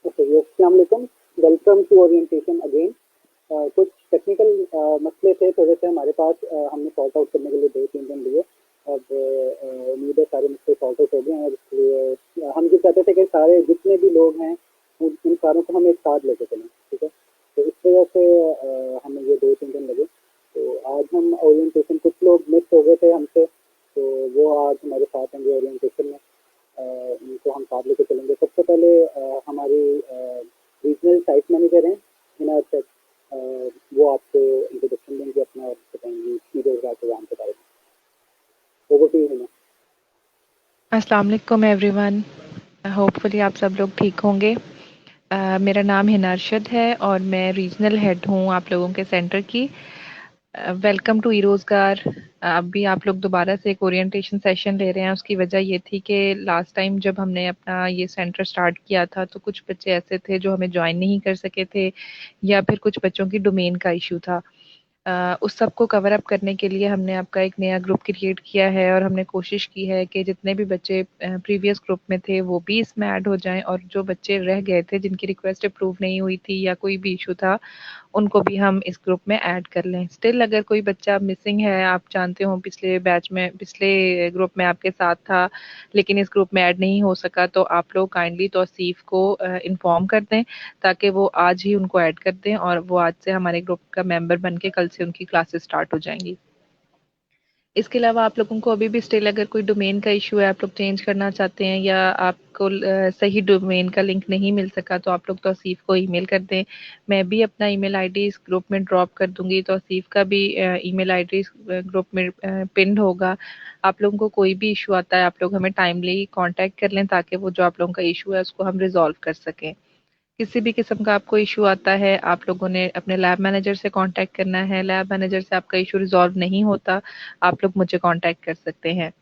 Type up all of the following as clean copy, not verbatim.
Okay, अस्सलाम वालेकुम। Welcome to orientation again. कुछ टेक्निकल मसले थे थोड़े से हमारे पास, हमने सॉर्ट आउट करने के लिए 2-3 दिन लिए। अब उम्मीद है सारे मसले सॉर्ट आउट हो गए हैं और इसलिए हम ये चाहते थे कि सारे जितने भी लोग हैं उन सारों को हम एक साथ लेके चलें, ठीक है? तो इस वजह से हमें ये 2-3 दिन लगे। तो आज हम ओरिएंटेशन, कुछ लोग मिस हो गए थे हमसे, तो वो आज हमारे साथ होंगे ओरिएंटेशन में। इनको हम साथ लेके चलेंगे। सबसे पहले हमारी रीजनल साइट मैनेजर हैं हिना अरशद। वो आपको इंट्रोडक्शन देंगे अपना और बताएंगी ई रोजगार प्रोग्राम के बारे में। Over to you Hina. अस्सलाम वालेकुम एवरीवन। होपफुली आप सब लोग ठीक होंगे। मेरा नाम हिना अरशद है और मैं रीजनल हेड हूँ आप लोगों के सेंटर की। Welcome to eRozgaar. अभी आप लोग दोबारा से एक ओरिएंटेशन सेशन ले रहे हैं, उसकी वजह ये थी कि लास्ट टाइम जब हमने अपना ये सेंटर स्टार्ट किया था तो कुछ बच्चे ऐसे थे जो हमें ज्वाइन नहीं कर सके थे या फिर कुछ बच्चों की डोमेन का इश्यू था। उस सब को कवर अप करने के लिए हमने आपका एक नया ग्रुप क्रिएट किया है और हमने कोशिश की है कि जितने भी बच्चे प्रीवियस ग्रुप में थे वो भी इसमें ऐड हो जाएं और जो बच्चे रह गए थे जिनकी रिक्वेस्ट अप्रूव नहीं हुई थी या कोई भी इशू था उनको भी हम इस ग्रुप में ऐड कर लें। स्टिल अगर कोई बच्चा मिसिंग है, आप जानते हो पिछले बैच में, पिछले ग्रुप में आपके साथ था लेकिन इस ग्रुप में ऐड नहीं हो सका, तो आप लोग काइंडली तौसीफ को इन्फॉर्म कर दें ताकि वो आज ही उनको ऐड कर दें और वो आज से हमारे ग्रुप का मेंबर बन के कल से उनकी क्लासेस स्टार्ट हो जाएंगी। इसके अलावा आप लोगों को अभी भी स्टिल अगर कोई डोमेन का इशू है, आप लोग चेंज करना चाहते हैं या आपको सही डोमेन का लिंक नहीं मिल सका, तो आप लोग तौसीफ को ईमेल कर दें। मैं भी अपना ईमेल आईडी इस ग्रुप में ड्रॉप कर दूंगी, तौसीफ का भी ईमेल आईडी इस ग्रुप में पिन्ड होगा। आप लोगों को कोई भी इशू आता है आप लोग हमें टाइमली कांटेक्ट कर लें ताकि वो जो आप लोगों का इशू है उसको हम रिजॉल्व कर सकें। किसी भी किस्म का आपको इश्यू आता है, आप लोगों ने अपने लैब मैनेजर से कांटेक्ट करना है। लैब मैनेजर से आपका इश्यू रिज़ॉल्व नहीं होता, आप लोग मुझे कांटेक्ट कर सकते हैं।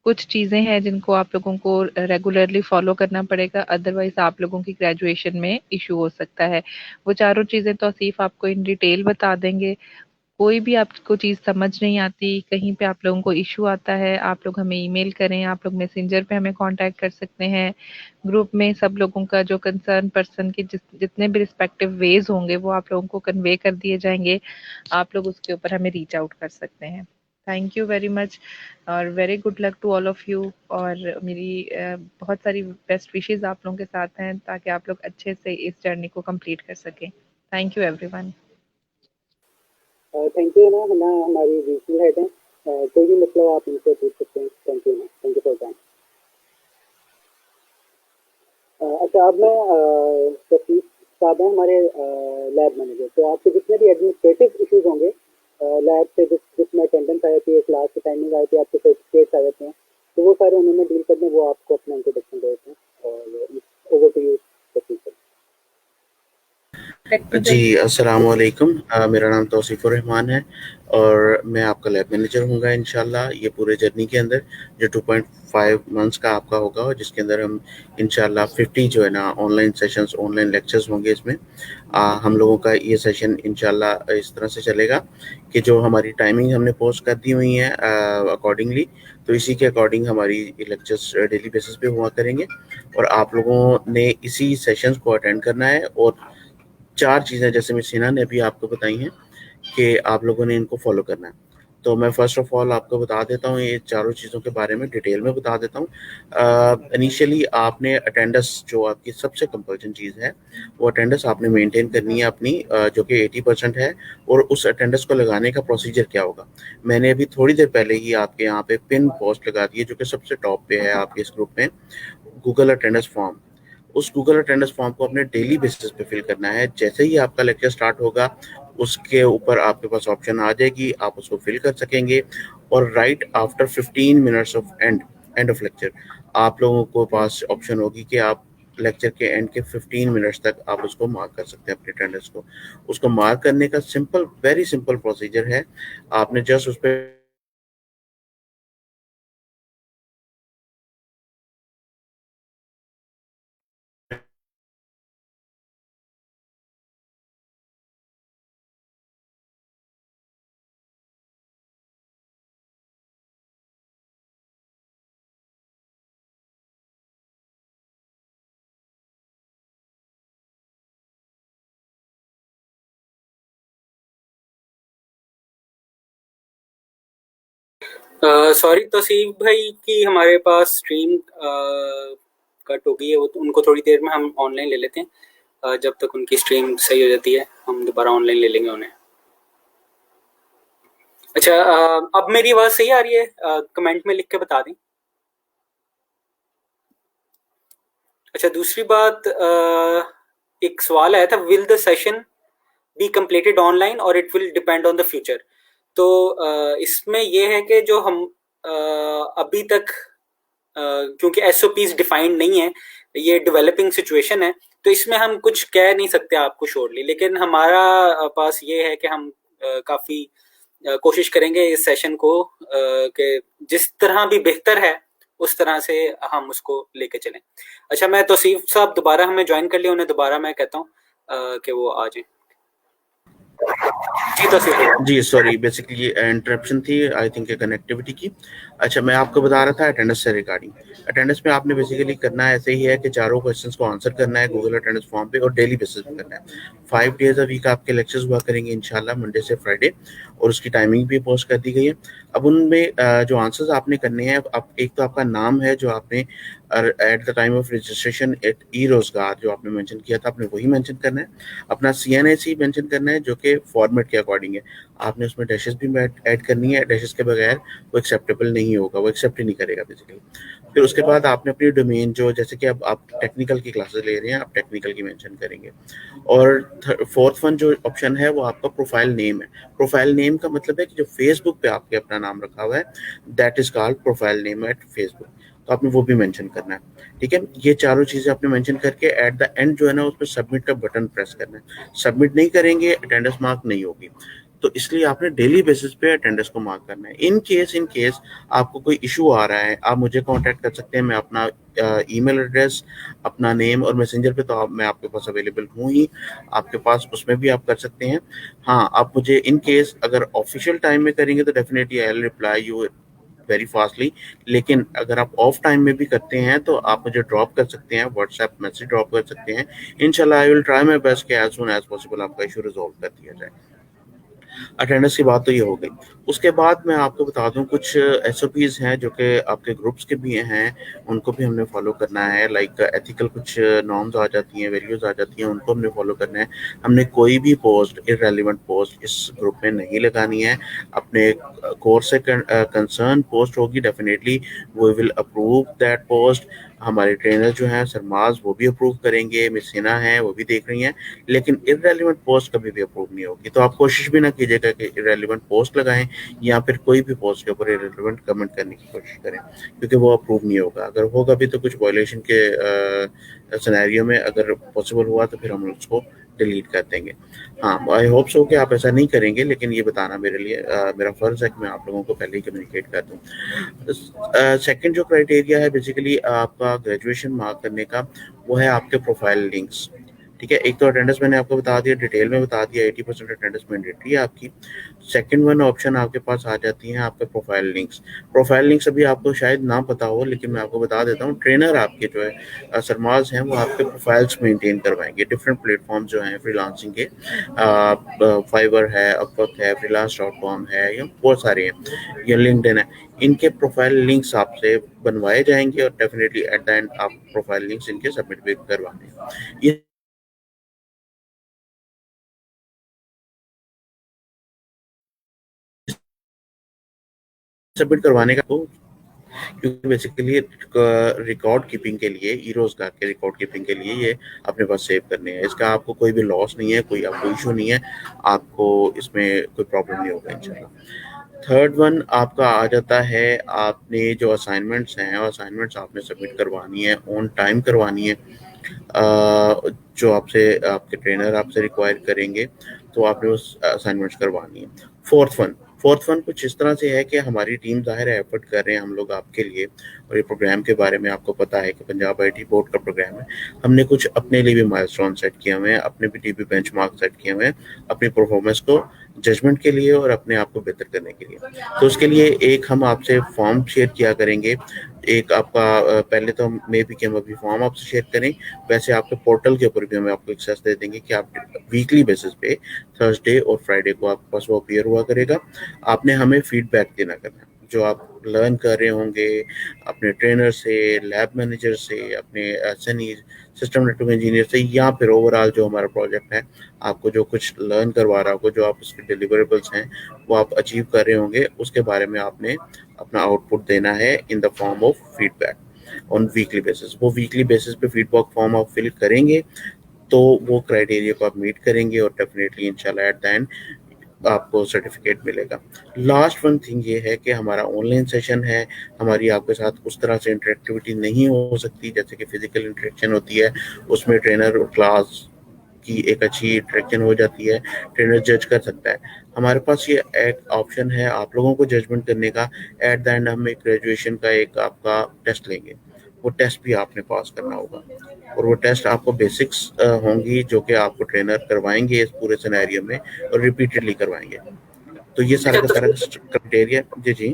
कुछ चीज़ें हैं जिनको आप लोगों को रेगुलरली फॉलो करना पड़ेगा, अदरवाइज़ आप लोगों की ग्रेजुएशन में इश्यू हो सकता है। वो चारों चीज़ें तौसीफ आपको इन डिटेल बता देंगे। कोई भी आपको चीज़ समझ नहीं आती, कहीं पे आप लोगों को इश्यू आता है, आप लोग हमें ईमेल करें, आप लोग मैसेंजर पे हमें कांटेक्ट कर सकते हैं। ग्रुप में सब लोगों का जो कंसर्न पर्सन के जितने भी रिस्पेक्टिव वेज होंगे वो आप लोगों को कन्वे कर दिए जाएंगे। आप लोग उसके ऊपर हमें रीच आउट कर सकते हैं। थैंक यू वेरी मच और very good luck to all of you. और मेरी बहुत सारी बेस्ट विशेस आप लोगों के साथ हैं ताकि आप लोग अच्छे से इस जर्नी को कंप्लीट कर सकें। Thank you everyone. Thank you Hina. Hina हमारी रीजनल हेड हैं। कोई भी मतलब आप इनसे पूछ सकते हैं। Thank you Hina, thank you for time. अच्छा, अब मैं तफीक साहब हैं हमारे लैब मैनेजर। तो आपके जितने भी एडमिनिस्ट्रेटिव इश्यूज होंगे लैब से, जिसमें अटेंडेंस आ जाती है, क्लास की टाइमिंग आती है, आपके सर्टिफिकेट्स आ जाते हैं, तो वो सारे उन्होंने डील करने, वो आपको अपना इंट्रोडक्शन दे देते हैं। और ओवर टू यू तफीक। जी, अस्सलाम वालेकुम। मेरा नाम तौसीफ़ुर रहमान है और मैं आपका लैब मैनेजर हूँगा इंशाल्लाह ये पूरे जर्नी के अंदर जो 2.5 मंथ्स का आपका होगा और जिसके अंदर हम इंशाल्लाह 50 जो है ना ऑनलाइन सेशंस, ऑनलाइन लेक्चर्स होंगे इसमें। हम लोगों का ये सेशन इंशाल्लाह इस तरह से चलेगा कि जो हमारी टाइमिंग हमने पोस्ट कर दी हुई है अकॉर्डिंगली, तो इसी के अकॉर्डिंग हमारी लेक्चर्स डेली बेसिस पे हुआ करेंगे और आप लोगों ने इसी सेशंस को अटेंड करना है। और 4 चीज़ें जैसे मिस हिना ने अभी आपको बताई हैं कि आप लोगों ने इनको फॉलो करना है। तो मैं फ़र्स्ट ऑफ ऑल आपको बता देता हूँ ये चारों चीज़ों के बारे में डिटेल में बता देता हूँ। इनिशियली आपने अटेंडेंस जो आपकी सबसे कंपल्सन चीज़ है, वो अटेंडेंस आपने मेंटेन करनी है अपनी जो कि 80% है। और उस अटेंडेंस को लगाने का प्रोसीजर क्या होगा, मैंने अभी थोड़ी देर पहले ही आपके यहाँ पे पिन पोस्ट लगा दी है जो कि सबसे टॉप पे है आपके इस ग्रुप में, गूगल अटेंडेंस फॉर्म। उस गूगल अटेंडेंस फॉर्म को अपने डेली बेसिस पे फिल करना है। जैसे ही आपका लेक्चर स्टार्ट होगा उसके ऊपर आपके पास ऑप्शन आ जाएगी, आप उसको फिल कर सकेंगे। और right after 15 minutes of end of lecture आप लोगों को पास ऑप्शन होगी कि आप लेक्चर के एंड के 15 मिनट्स तक आप उसको मार्क कर सकते हैं अपने अटेंडेंस को। उसको मार्क करने का सिंपल, वेरी सिंपल प्रोसीजर है। आपने जस्ट उस पर सॉरी तौसीफ भाई कि हमारे पास स्ट्रीम कट हो गई है, वो तो उनको थोड़ी देर में हम ऑनलाइन ले लेते हैं। जब तक उनकी स्ट्रीम सही हो जाती है हम दोबारा ऑनलाइन ले लेंगे उन्हें। अच्छा, अब मेरी आवाज़ सही आ रही है? कमेंट में लिख के बता दें। अच्छा, दूसरी बात, एक सवाल आया था, will the session be completed online और it will depend on the future. तो इसमें ये है कि जो हम अभी तक क्योंकि एसओपीज डिफाइंड नहीं है, ये डेवलपिंग सिचुएशन है, तो इसमें हम कुछ कह नहीं सकते आपको श्योरली, लेकिन हमारा पास ये है कि हम काफ़ी कोशिश करेंगे इस सेशन को कि जिस तरह भी बेहतर है उस तरह से हम उसको लेके चलें। अच्छा, मैं तौसीफ साहब दोबारा हमें ज्वाइन कर लिया, उन्हें दोबारा मैं कहता हूँ कि वो आ जाएं। जी तौसीफ भाई। जी सॉरी, बेसिकली इंटरप्शन थी आई थिंक कनेक्टिविटी की। अच्छा, मैं आपको बता रहा था अटेंडेंस से रिगार्डिंग। अटेंडेंस में आपने बेसिकली करना ऐसे ही है कि चारों क्वेश्चंस को आंसर करना है गूगल अटेंडेंस फॉर्म पे और डेली बेसिस पे करना है। 5 डेज अ वीक आपके लेक्चर्स हुआ करेंगे इंशाल्लाह, मंडे से फ्राइडे, और उसकी टाइमिंग भी पोस्ट कर दी गई है। अब उनमें जो आंसर्स आपने करने हैं, अब एक तो आपका नाम है जो आपने at the time of registration at e Rozgaar जो आपने मेंशन किया था, आपने वही मेंशन करना है। अपना CNAC मेंशन करना है जो कि फॉर्मेट के अकॉर्डिंग है। आपने उसमें डैशेस भी ऐड करनी है, डैशेस के बगैर वो एक्सेप्टेबल नहीं होगा, वो एक्सेप्ट ही नहीं करेगा बेसिकली। फिर उसके बाद आपने अपनी डोमेन जो, जैसे कि अब आप टेक्निकल की क्लासेस ले रहे हैं, आप टेक्निकल की मेंशन करेंगे। और फोर्थ वन जो ऑप्शन है वो आपका प्रोफाइल नेम है। प्रोफाइल नेम का मतलब है कि जो फेसबुक पे आपके अपना नाम रखा हुआ है, that is called profile name at Facebook, तो आपने वो भी मेंशन करना है। ठीक है, ये चारों चीजें आपने मेंशन करके एट द एंड जो है ना, उस पर सबमिट का बटन प्रेस करना है। सबमिट नहीं करेंगे अटेंडेंस मार्क नहीं होगी, तो इसलिए आपने डेली बेसिस पे अटेंडेंस को मार्क करना है। इन केस आपको कोई इशू आ रहा है, आप मुझे कांटेक्ट कर सकते हैं। मैं अपना ईमेल एड्रेस, अपना नेम और मैसेंजर पे तो मैं आपके पास अवेलेबल हूँ ही, आपके पास उसमें भी आप कर सकते हैं। हाँ, आप मुझे इन केस अगर ऑफिशियल टाइम में करेंगे तो definitely I will reply you very fastly, लेकिन अगर आप ऑफ टाइम में भी करते हैं तो आप मुझे ड्रॉप कर सकते हैं, व्हाट्सएप मैसेज ड्रॉप कर सकते हैं। इंशाल्लाह I will try my best कि एज सून एज पॉसिबल आपका इशू रिजॉल्व कर दिया जाए। अटेंडेंस की बात तो ये हो गई। उसके बाद मैं आपको बता दूं कुछ SOPs हैं जो कि आपके ग्रुप्स के भी हैं, उनको भी हमने फॉलो करना है। लाइक एथिकल कुछ नॉर्म्स आ जाती हैं, वैल्यूज आ जाती हैं, उनको हमने फॉलो करना है। हमने कोई भी पोस्ट, इररेलेवेंट पोस्ट इस ग्रुप में नहीं लगानी है। अपने कोर्स से कंसर्न पोस्ट होगी, definitely we will approve that post. हमारे ट्रेनर जो हैं सरमाज, वो भी अप्रूव करेंगे, मिस हिना हैं वो भी देख रही हैं, लेकिन इररेलेवेंट पोस्ट कभी भी अप्रूव नहीं होगी। तो आप कोशिश भी ना कीजिएगा कि इररेलेवेंट पोस्ट लगाएं या फिर कोई भी पोस्ट के ऊपर इररेलेवेंट कमेंट करने की कोशिश करें, क्योंकि वो अप्रूव नहीं होगा। अगर होगा भी तो कुछ वायलेशन के सिनेरियो में अगर पॉसिबल हुआ तो फिर हम उसको डिलीट कर देंगे। हाँ, आई होप सो कि आप ऐसा नहीं करेंगे, लेकिन ये बताना मेरे लिए मेरा फर्ज है कि मैं आप लोगों को पहले ही कम्युनिकेट कर दूँ। सेकंड जो क्राइटेरिया है बेसिकली आपका ग्रेजुएशन मार्क करने का, वो है आपके प्रोफाइल लिंक्स। ठीक है, एक तो अटेंडेंस मैंने आपको बता दिया, डिटेल में बता दिया, 80% अटेंडेंस मैंडेटरी है आपकी। सेकंड वन ऑप्शन आपके पास आ जाती है आपके प्रोफाइल लिंक्स। प्रोफाइल लिंक्स अभी आपको शायद ना पता हो, लेकिन मैं आपको बता देता हूँ, ट्रेनर आपके जो है सरमाज हैं, वो आपके प्रोफाइल्स मेंटेन करवाएंगे डिफरेंट प्लेटफॉर्म जो हैं फ्रीलांसिंग के। फाइवर है, अपवर्क है, freelance.com है, या बहुत सारे हैं, या लिंक्डइन है। इनके प्रोफाइल लिंक्स आपसे बनवाए जाएंगे और डेफिनेटली एट द एंड आप प्रोफाइल लिंक्स इनके सबमिट भी करवाएंगे। ये सबमिट करवाने का, तो क्योंकि बेसिकली रिकॉर्ड कीपिंग के लिए, ई रोजगार के रिकॉर्ड कीपिंग के लिए ये अपने पास सेव करने हैं। इसका आपको कोई भी लॉस नहीं है, कोई आपको इशू नहीं है, आपको इसमें कोई प्रॉब्लम नहीं होगा इंशाल्लाह। थर्ड वन आपका आ जाता है, आपने जो असाइनमेंट्स हैं, असाइनमेंट्स आपने सबमिट करवानी है, ऑन टाइम करवानी है। जो आपसे आपके ट्रेनर आपसे रिक्वायर करेंगे, तो आपने उस असाइनमेंट्स करवानी है। फोर्थ वन कुछ इस तरह से है कि हमारी टीम ज़ाहिर है एफर्ट कर रहे हैं हम लोग आपके लिए, और ये प्रोग्राम के बारे में आपको पता है कि पंजाब IT बोर्ड का प्रोग्राम है। हमने कुछ अपने लिए भी माइलस्टोन सेट किए हुए हैं, अपने भी TP बेंचमार्क सेट किए हुए हैं अपनी परफॉर्मेंस को जजमेंट के लिए और अपने आप को बेहतर करने के लिए। तो उसके लिए एक हम आपसे फॉर्म शेयर किया करेंगे। एक आपका पहले तो मे भी कि हम अभी फॉर्म आपसे शेयर करें, वैसे आपके पोर्टल के ऊपर भी हम आपको एक्सेस दे देंगे कि आप वीकली बेसिस पे थर्सडे और फ्राइडे को आपके पास वो अपीयर हुआ करेगा। आपने हमें फीडबैक देना करना है। जो आप लर्न कर रहे होंगे अपने ट्रेनर से, लैब मैनेजर से, अपने SNE सिस्टम नेटवर्क इंजीनियर से, या फिर ओवरऑल जो हमारा प्रोजेक्ट है आपको जो कुछ लर्न करवा रहा होगा, जो आप उसके डिलीवरेबल्स हैं वो आप अचीव कर रहे होंगे, उसके बारे में आपने अपना आउटपुट देना है in the form of feedback on weekly basis. वो वीकली बेसिस पे फीडबैक फॉर्म आप फिल करेंगे तो वो क्राइटेरिया को आप मीट करेंगे और डेफिनेटली इंशाल्लाह एट द एंड आपको सर्टिफिकेट मिलेगा। लास्ट वन थिंग ये है कि हमारा ऑनलाइन सेशन है, हमारी आपके साथ उस तरह से इंटरेक्टिविटी नहीं हो सकती जैसे कि फिजिकल इंटरेक्शन होती है, उसमें ट्रेनर और क्लास की एक अच्छी इंटरेक्शन हो जाती है, ट्रेनर जज कर सकता है। हमारे पास ये एक ऑप्शन है आप लोगों को जजमेंट करने का। एट द एंड हम एक ग्रेजुएशन का एक आपका टेस्ट लेंगे, वो टेस्ट भी आपने पास करना होगा और वो टेस्ट आपको बेसिक्स होंगी जो कि आपको ट्रेनर करवाएंगे इस पूरे सिनेरियो में और रिपीटेडली करवाएंगे। तो ये सारा का सारा क्राइटेरिया। जी जी।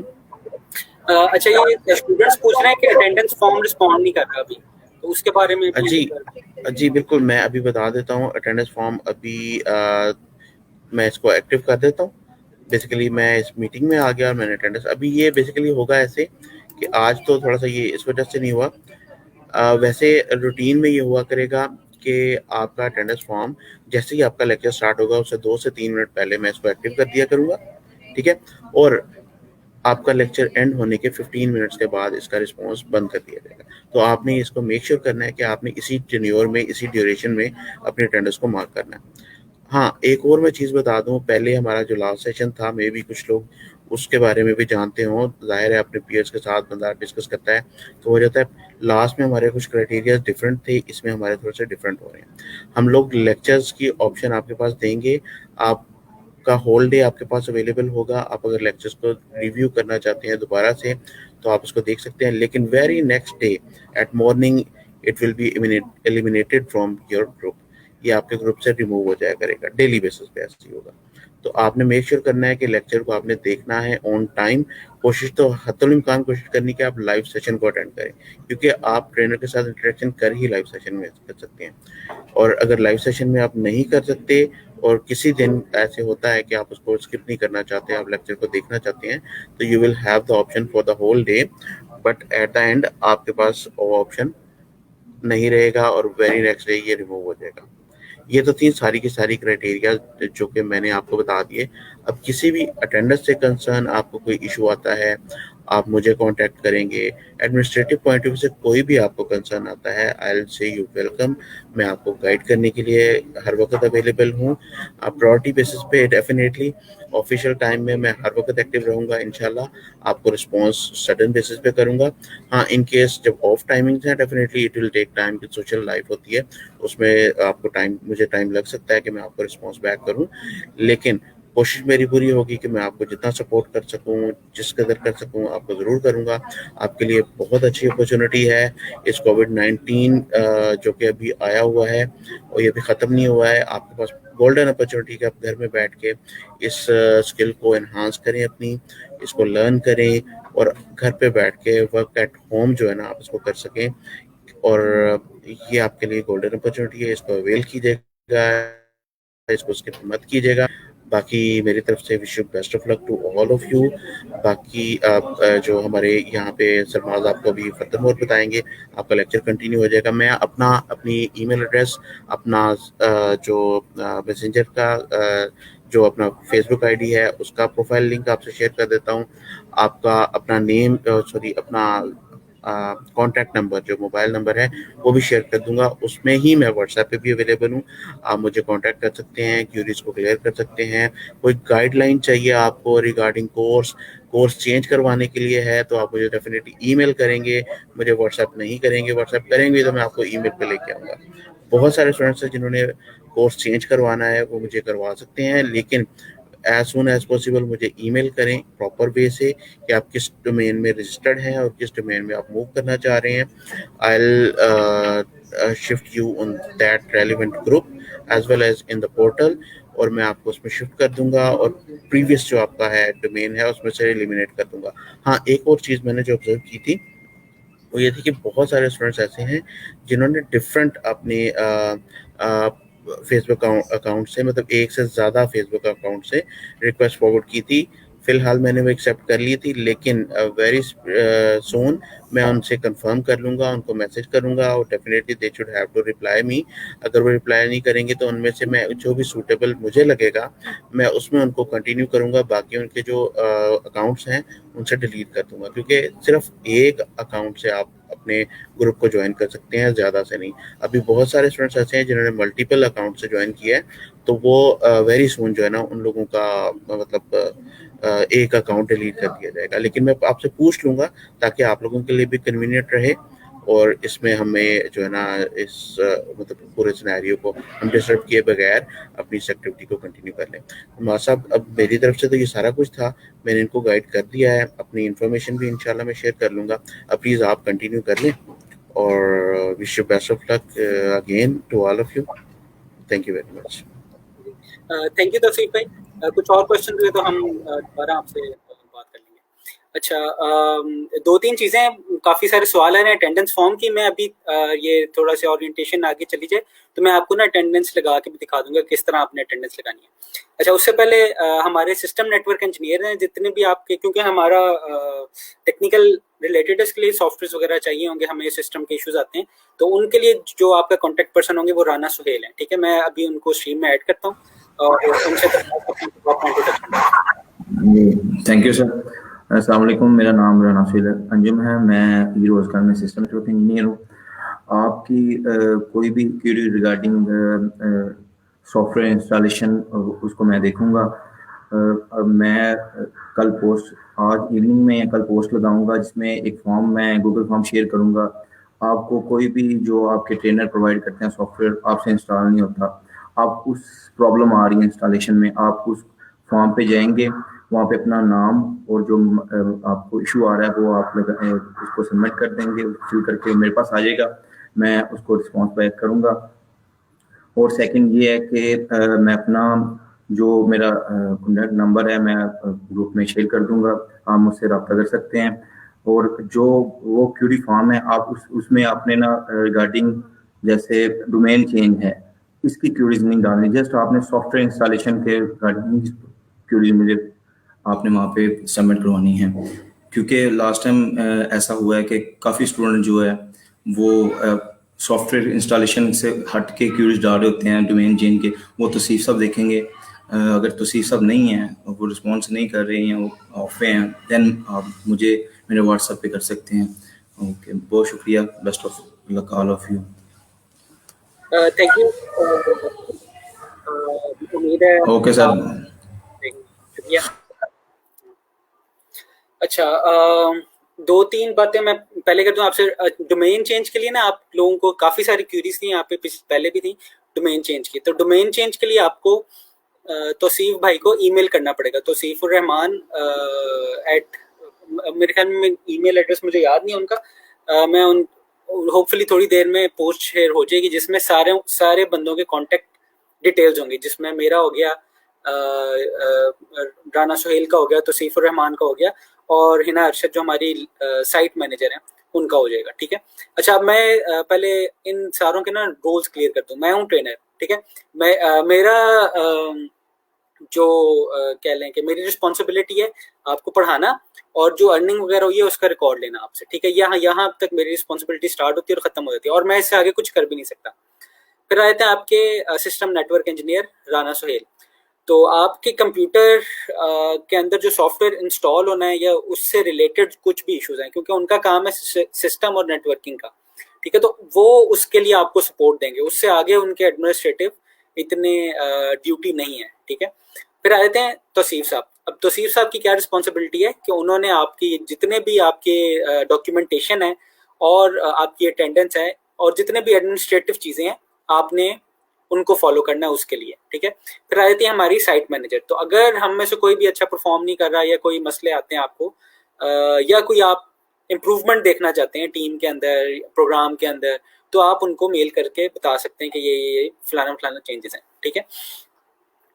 अच्छा, ये स्टूडेंट्स पूछ रहे हैं कि अटेंडेंस फॉर्म रिस्पॉन्ड नहीं कर रहा अभी, तो उसके बारे में जी बिल्कुल, मैं अभी बता देता हूँ। अटेंडेंस फॉर्म अभी मैं इसको एक्टिव कर देता हूँ। बेसिकली मैं इस मीटिंग में आ गया और मैंने अटेंडेंस अभी, ये बेसिकली होगा ऐसे कि आज तो थोड़ा सा ये इस वजह से नहीं हुआ, वैसे रूटीन में ये हुआ करेगा कि आपका अटेंडेंस फॉर्म जैसे ही आपका लेक्चर स्टार्ट होगा उससे 2 से 3 मिनट पहले मैं इसको एक्टिव कर दिया करूँगा, ठीक है, और आपका लेक्चर एंड होने के 15 मिनट्स के बाद इसका रिस्पांस बंद कर दिया जाएगा। तो आपने इसको मेक श्योर करना है कि आपने इसी टेन्योर में, इसी ड्यूरेशन में अपने अटेंडेंस को मार्क करना है। हाँ, एक और मैं चीज़ बता दूं, पहले हमारा जो लास्ट सेशन था, मे भी कुछ लोग उसके बारे में भी जानते हो, जाहिर है अपने पीयर्स के साथ बंदा डिस्कस करता है तो हो जाता है। लास्ट में हमारे कुछ क्राइटेरिया डिफरेंट थे, इसमें हमारे थोड़े से डिफरेंट हो रहे हैं। हम लोग लेक्चर्स की ऑप्शन आपके पास देंगे, आपका होल डे आपके पास अवेलेबल होगा। आप अगर लेक्चर्स को रिव्यू करना चाहते हैं दोबारा से तो आप उसको देख सकते हैं, लेकिन very next day at morning it will be eliminated from your group. ये आपके ग्रुप से रिमूव हो जाया करेगा, डेली बेसिस पे ऐसे ही होगा। तो आपने मेक श्योर करना है कि लेक्चर को आपने देखना है ऑन टाइम। कोशिश तो हत्तुल इम्कान कोशिश करनी कि आप लाइव सेशन को अटेंड करें, क्योंकि आप ट्रेनर के साथ इंटरेक्शन कर ही लाइव सेशन में कर सकते हैं। और अगर लाइव सेशन में आप नहीं कर सकते और किसी दिन ऐसे होता है कि आप उसको स्किप नहीं करना चाहते, आप लेक्चर को देखना चाहते हैं, तो you will have the option for the whole day, but at the end आपके पास वो ऑप्शन नहीं रहेगा और वेरी नेक्स्ट डे ये रिमूव हो जाएगा। ये तो थी सारी की सारी क्राइटेरिया जो कि मैंने आपको बता दिए। अब किसी भी अटेंडेंस से कंसर्न आपको कोई इशू आता है, आप मुझे कांटेक्ट करेंगे। एडमिनिस्ट्रेटिव पॉइंट ऑफ व्यू से कोई भी आपको कंसर्न आता है, I will say you welcome. मैं आपको गाइड करने के लिए हर वक्त अवेलेबल हूँ। प्रायोरिटी बेसिस पे डेफिनेटली ऑफिशियल टाइम में मैं हर वक्त एक्टिव रहूँगा इंशाल्लाह। आपको रिस्पॉन्स सडन बेसिस पे करूँगा। हाँ, इन केस जब ऑफ टाइमिंग्स हैं definitely it will take time, की सोशल लाइफ होती है उसमें आपको मुझे टाइम लग सकता है कि मैं आपको रिस्पॉन्स बैक करूँ, लेकिन कोशिश मेरी पूरी होगी कि मैं आपको जितना सपोर्ट कर सकूं, जिस कदर कर सकूं आपको ज़रूर करूंगा। आपके लिए बहुत अच्छी अपॉर्चुनिटी है इस कोविड-19 जो कि अभी आया हुआ है और ये भी ख़त्म नहीं हुआ है। आपके पास गोल्डन अपॉर्चुनिटी कि आप घर में बैठ के इस स्किल को एनहांस करें, अपनी इसको लर्न करें और घर पे बैठ के वर्क एट होम जो है ना आप इसको कर सकें। और ये आपके लिए गोल्डन अपॉर्चुनिटी है, इसको अवेल कीजिएगा, इसको स्किप मत कीजिएगा। बाकी मेरी तरफ से wish you best of luck to all of you. बाकी आप जो हमारे यहाँ पे सरमाज आपको अभी फर्दर मोर बताएंगे, आपका लेक्चर कंटिन्यू हो जाएगा। मैं अपनी ईमेल एड्रेस, अपना जो मैसेंजर का जो अपना फेसबुक आईडी है उसका प्रोफाइल लिंक आपसे शेयर कर देता हूँ। आपका अपना नेम अपना कॉन्टैक्ट नंबर जो मोबाइल नंबर है वो भी शेयर कर दूंगा। उसमें ही मैं व्हाट्सएप पे भी अवेलेबल हूँ, आप मुझे कांटेक्ट कर सकते हैं, क्यूरीज को क्लियर कर सकते हैं। कोई गाइडलाइन चाहिए आपको रिगार्डिंग कोर्स चेंज करवाने के लिए है तो आप मुझे डेफिनेटली ईमेल करेंगे, मुझे व्हाट्सएप नहीं करेंगे। व्हाट्सएप करेंगे तो मैं आपको ईमेल पे लेके आऊँगा। बहुत सारे स्टूडेंट्स हैं जिन्होंने कोर्स चेंज करवाना है, वो मुझे करवा सकते हैं, लेकिन एज सुन एज पॉसिबल मुझे ईमेल करें प्रॉपर वे से कि आप किस डोमेन में रजिस्टर्ड हैं और किस डोमेन में आप मूव करना चाह रहे हैं। I will shift you on that relevant group as well as in the portal, और मैं आपको उसमें शिफ्ट कर दूंगा और प्रीवियस जो आपका है डोमेन है उसमें से एलिमिनेट कर दूंगा। हाँ, एक और चीज़ मैंने जो ऑब्जर्व की थी वो ये थी कि बहुत सारे स्टूडेंट्स ऐसे हैं जिन्होंने डिफरेंट अपने फेसबुक अकाउंट से, मतलब एक से ज़्यादा फेसबुक अकाउंट से रिक्वेस्ट फॉरवर्ड की थी फ़िलहाल मैंने वो एक्सेप्ट कर ली थी, लेकिन वेरी सून मैं उनसे कंफर्म कर लूँगा, उनको मैसेज करूँगा और definitely they should have to reply me. अगर वो रिप्लाई नहीं करेंगे तो उनमें से मैं जो भी सूटेबल मुझे लगेगा मैं उसमें उनको कंटिन्यू करूँगा, बाकी उनके जो अकाउंट्स हैं उनसे डिलीट कर दूँगा, क्योंकि सिर्फ एक अकाउंट से आप अपने ग्रुप को ज्वाइन कर सकते हैं, ज़्यादा से नहीं। अभी बहुत सारे स्टूडेंट्स ऐसे हैं जिन्होंने मल्टीपल अकाउंट से ज्वाइन किया है, तो वो वेरी सून जो है ना उन लोगों का मतलब एक अकाउंट डिलीट कर दिया जाएगा। लेकिन मैं आपसे पूछ लूँगा ताकि आप लोगों के लिए भी कन्वीनियंट रहे और इसमें हमें जो है ना इस मतलब पूरे सिनेरियो को हम डिस्टर्ब किए बगैर अपनी इस एक्टिविटी को कंटिन्यू कर लें। मां साहब, अब मेरी तरफ से तो ये सारा कुछ था, मैंने इनको गाइड कर दिया है, अपनी इन्फॉर्मेशन भी इंशाल्लाह मैं शेयर कर लूँगा। अब प्लीज़ आप कंटिन्यू कर लें और wish you best of luck again to all of you. Thank you very much. Thank you Tauseef भाई। कुछ और क्वेश्चन हुए तो हम दोबारा आपसे बात कर लेंगे। अच्छा, 2-3 चीज़ें, काफ़ी सारे सवाल आ रहे हैं अटेंडेंस फॉर्म की। मैं अभी ये थोड़ा सा ओरिएंटेशन आगे चली जाए तो मैं आपको ना अटेंडेंस लगा के भी दिखा दूंगा किस तरह आपने अटेंडेंस लगानी है। अच्छा, उससे पहले हमारे सिस्टम नेटवर्क इंजीनियर हैं जितने भी आपके, क्योंकि हमारा टेक्निकल रिलेटेड इसके लिए सॉफ्टवेयर वगैरह चाहिए होंगे, हमें सिस्टम के इश्यूज आते हैं, तो उनके लिए जो आपका कॉन्टैक्ट पर्सन होंगे वो राना सुहेल हैं। ठीक है, मैं अभी उनको स्ट्रीम में ऐड करता हूँ और उनसे थैंक यू सर। अस्सलाम वालेकुम, मेरा नाम राना सुहेल अंजुम है, मैं रोजगार में सिस्टम नेटवर्क इंजीनियर हूँ। आपकी कोई भी क्वेरी रिगार्डिंग सॉफ्टवेयर इंस्टॉलेशन उसको मैं देखूंगा। मैं कल पोस्ट, आज इवनिंग में या कल पोस्ट लगाऊंगा जिसमें एक फॉर्म, मैं गूगल फॉर्म शेयर करूंगा। आपको कोई भी जो आपके ट्रेनर प्रोवाइड करते हैं सॉफ्टवेयर आपसे इंस्टॉल नहीं होता, आप उस प्रॉब्लम आ रही है इंस्टॉलेशन में, आप उस फॉर्म पे जाएंगे, वहाँ पे अपना नाम और जो आपको इशू आ रहा है वो आप उसको सबमिट कर देंगे, फिल करके मेरे पास आ जाएगा, मैं उसको रिस्पॉन्स बैक करूँगा। और सेकंड ये है कि मैं अपना जो मेरा कॉन्टैक्ट नंबर है मैं ग्रुप में शेयर कर दूंगा, आप मुझसे रब्ता कर सकते हैं। और जो वो क्यूरी फॉर्म है आप उसमें आपने ना रिगार्डिंग जैसे डोमेन चेंज है इसकी क्यूरीज नहीं डालनी, जस्ट आपने सॉफ्टवेयर इंस्टॉलेशन के रिगार्डिंग क्यूरीज मुझे आपने वहाँ पे सबमिट करवानी है। क्योंकि लास्ट टाइम ऐसा हुआ है कि काफ़ी स्टूडेंट जो है वो सॉफ्टवेयर इंस्टॉलेशन से हट के क्यूरीज डाल रहे होते हैं डोमेन चेंज के, वो तौसीफ साहब देखेंगे। अगर तौसीफ साहब नहीं हैं, वो रिस्पॉन्स नहीं कर रहे हैं, वो ऑफ हैं, देन आप मुझे मेरे व्हाट्सएप पे कर सकते हैं। ओके, बहुत शुक्रिया, best of luck all of you. Thank you. उम्मीद है ओके सर, शुक्रिया। अच्छा, 2-3 बातें मैं पहले कर दूं आपसे। डोमेन चेंज के लिए ना आप लोगों को काफ़ी सारी क्यूरीज थी यहाँ पे, पहले भी थी डोमेन चेंज की। तो डोमेन चेंज के लिए आपको तौसीफ भाई को ईमेल करना पड़ेगा, तौसीफुर रहमान मेरे ख्याल में ईमेल एड्रेस मुझे याद नहीं है उनका। मैं उन होपफुली थोड़ी देर में पोस्ट शेयर हो जाएगी जिसमें सारे बंदों के कॉन्टेक्ट डिटेल्स होंगी, जिसमें मेरा हो गया, राना सुहेल का हो गया, तौसीफुर रहमान का हो गया और हिना अरशद जो हमारी साइट मैनेजर हैं उनका हो जाएगा। ठीक है। अच्छा, अब मैं पहले इन सारों के ना रोल्स क्लियर कर दूं। मैं हूँ ट्रेनर, ठीक है। मैं मेरा जो कह लें कि मेरी रिस्पॉन्सिबिलिटी है आपको पढ़ाना और जो अर्निंग वगैरह हुई है उसका रिकॉर्ड लेना आपसे, ठीक है। यहाँ अब तक मेरी रिस्पॉन्सिबिलिटी स्टार्ट होती है और ख़त्म हो जाती है और मैं इससे आगे कुछ कर भी नहीं सकता। फिर आए थे आपके system network engineer Rana Suhail. तो आपके कंप्यूटर के अंदर जो सॉफ्टवेयर इंस्टॉल होना है या उससे रिलेटेड कुछ भी इश्यूज हैं, क्योंकि उनका काम है सिस्टम और नेटवर्किंग का, ठीक है। तो वो उसके लिए आपको सपोर्ट देंगे, उससे आगे उनके एडमिनिस्ट्रेटिव इतने ड्यूटी नहीं है, ठीक है। फिर आ जाते हैं तौसीफ साहब। अब तौसीफ साहब की क्या रिस्पॉन्सिबिलिटी है कि उन्होंने आपकी जितने भी आपके डॉक्यूमेंटेशन है और आपकी अटेंडेंस है और जितने भी एडमिनिस्ट्रेटिव चीज़ें हैं आपने उनको फॉलो करना है उसके लिए, ठीक है। फिर आ जाती है हमारी साइट मैनेजर। तो अगर हम में से कोई भी अच्छा परफॉर्म नहीं कर रहा या कोई मसले आते हैं आपको या कोई आप इम्प्रूवमेंट देखना चाहते हैं टीम के अंदर, प्रोग्राम के अंदर, तो आप उनको मेल करके बता सकते हैं कि ये फलाना चेंजेस हैं, ठीक है।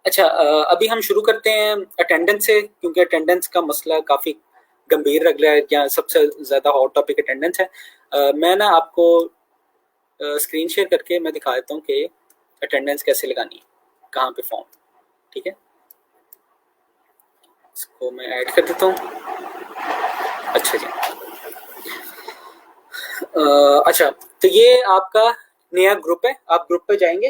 अच्छा, अभी हम शुरू करते हैं अटेंडेंस से, क्योंकि अटेंडेंस का मसला काफ़ी गंभीर लग रहा है, या सबसे ज़्यादा हॉट टॉपिक अटेंडेंस है। मैं ना आपको स्क्रीन शेयर करके मैं दिखा देता हूँ कि अटेंडेंस कैसे लगानी है, कहाँ पे फॉर्म, ठीक है। इसको मैं ऐड कर देता हूँ। अच्छा जी, अच्छा तो ये आपका नया ग्रुप है, आप ग्रुप पे जाएंगे।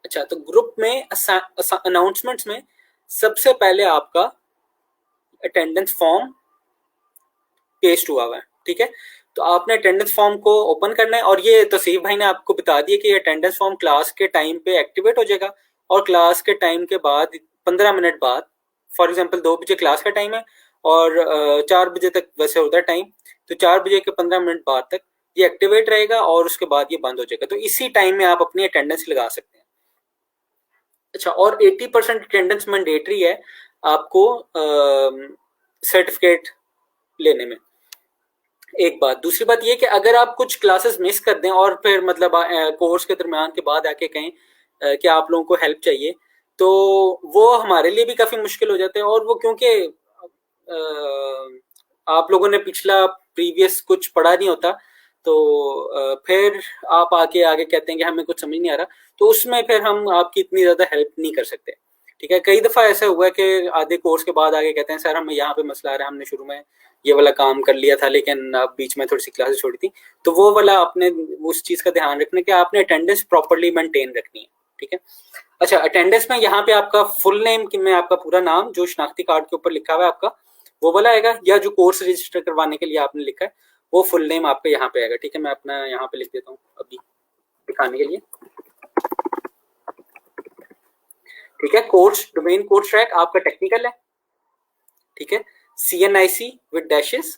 अच्छा, तो ग्रुप में अनाउंसमेंट्स में सबसे पहले आपका अटेंडेंस फॉर्म पेस्ट हुआ है, ठीक है। तो आपने अटेंडेंस फॉर्म को ओपन करना है, और ये तौसीफ भाई ने आपको बता दिया कि अटेंडेंस फॉर्म क्लास के टाइम पे एक्टिवेट हो जाएगा, और क्लास के टाइम के बाद 15 मिनट बाद, फॉर एग्जांपल 2 बजे क्लास का टाइम है और 4 बजे तक वैसे होता है टाइम, तो 4 बजे के 15 मिनट बाद तक ये एक्टिवेट रहेगा और उसके बाद ये बंद हो जाएगा। तो इसी टाइम में आप अपनी अटेंडेंस लगा सकते हैं। अच्छा, और 80% अटेंडेंस मैंडेटरी है आपको सर्टिफिकेट लेने में, एक बात। दूसरी बात ये कि अगर आप कुछ क्लासेस मिस कर दें और फिर मतलब कोर्स के दरमियान के बाद आके कहें कि आप लोगों को हेल्प चाहिए, तो वो हमारे लिए भी काफ़ी मुश्किल हो जाते हैं। और वो क्योंकि आप लोगों ने पिछला प्रीवियस कुछ पढ़ा नहीं होता, तो फिर आप आके आगे कहते हैं कि हमें कुछ समझ नहीं आ रहा, तो उसमें फिर हम आपकी इतनी ज़्यादा हेल्प नहीं कर सकते, ठीक है। कई दफ़ा ऐसा हुआ है कि आधे कोर्स के बाद आगे कहते हैं सर हमें यहाँ पे मसला आ रहा है, हमने शुरू में ये वाला काम कर लिया था लेकिन अब बीच में थोड़ी सी क्लासेस छोड़ी थी। तो वो वाला आपने उस चीज़ का ध्यान रखना कि आपने अटेंडेंस प्रॉपर्ली मेंटेन रखनी है, ठीक है। अच्छा, अटेंडेंस में यहाँ पे आपका फुल नेम में आपका पूरा नाम जो शनाख्ती कार्ड के ऊपर लिखा हुआ है आपका वो वाला आएगा, या जो कोर्स रजिस्टर करवाने के लिए आपने लिखा है वो फुल नेम आपका यहाँ पे आएगा, ठीक है। मैं अपना यहाँ पे लिख देता हूँ अभी दिखाने के लिए, ठीक है। कोर्स डोमेन कोर्स ट्रैक आपका टेक्निकल है, ठीक है। CNIC विद डैशेस,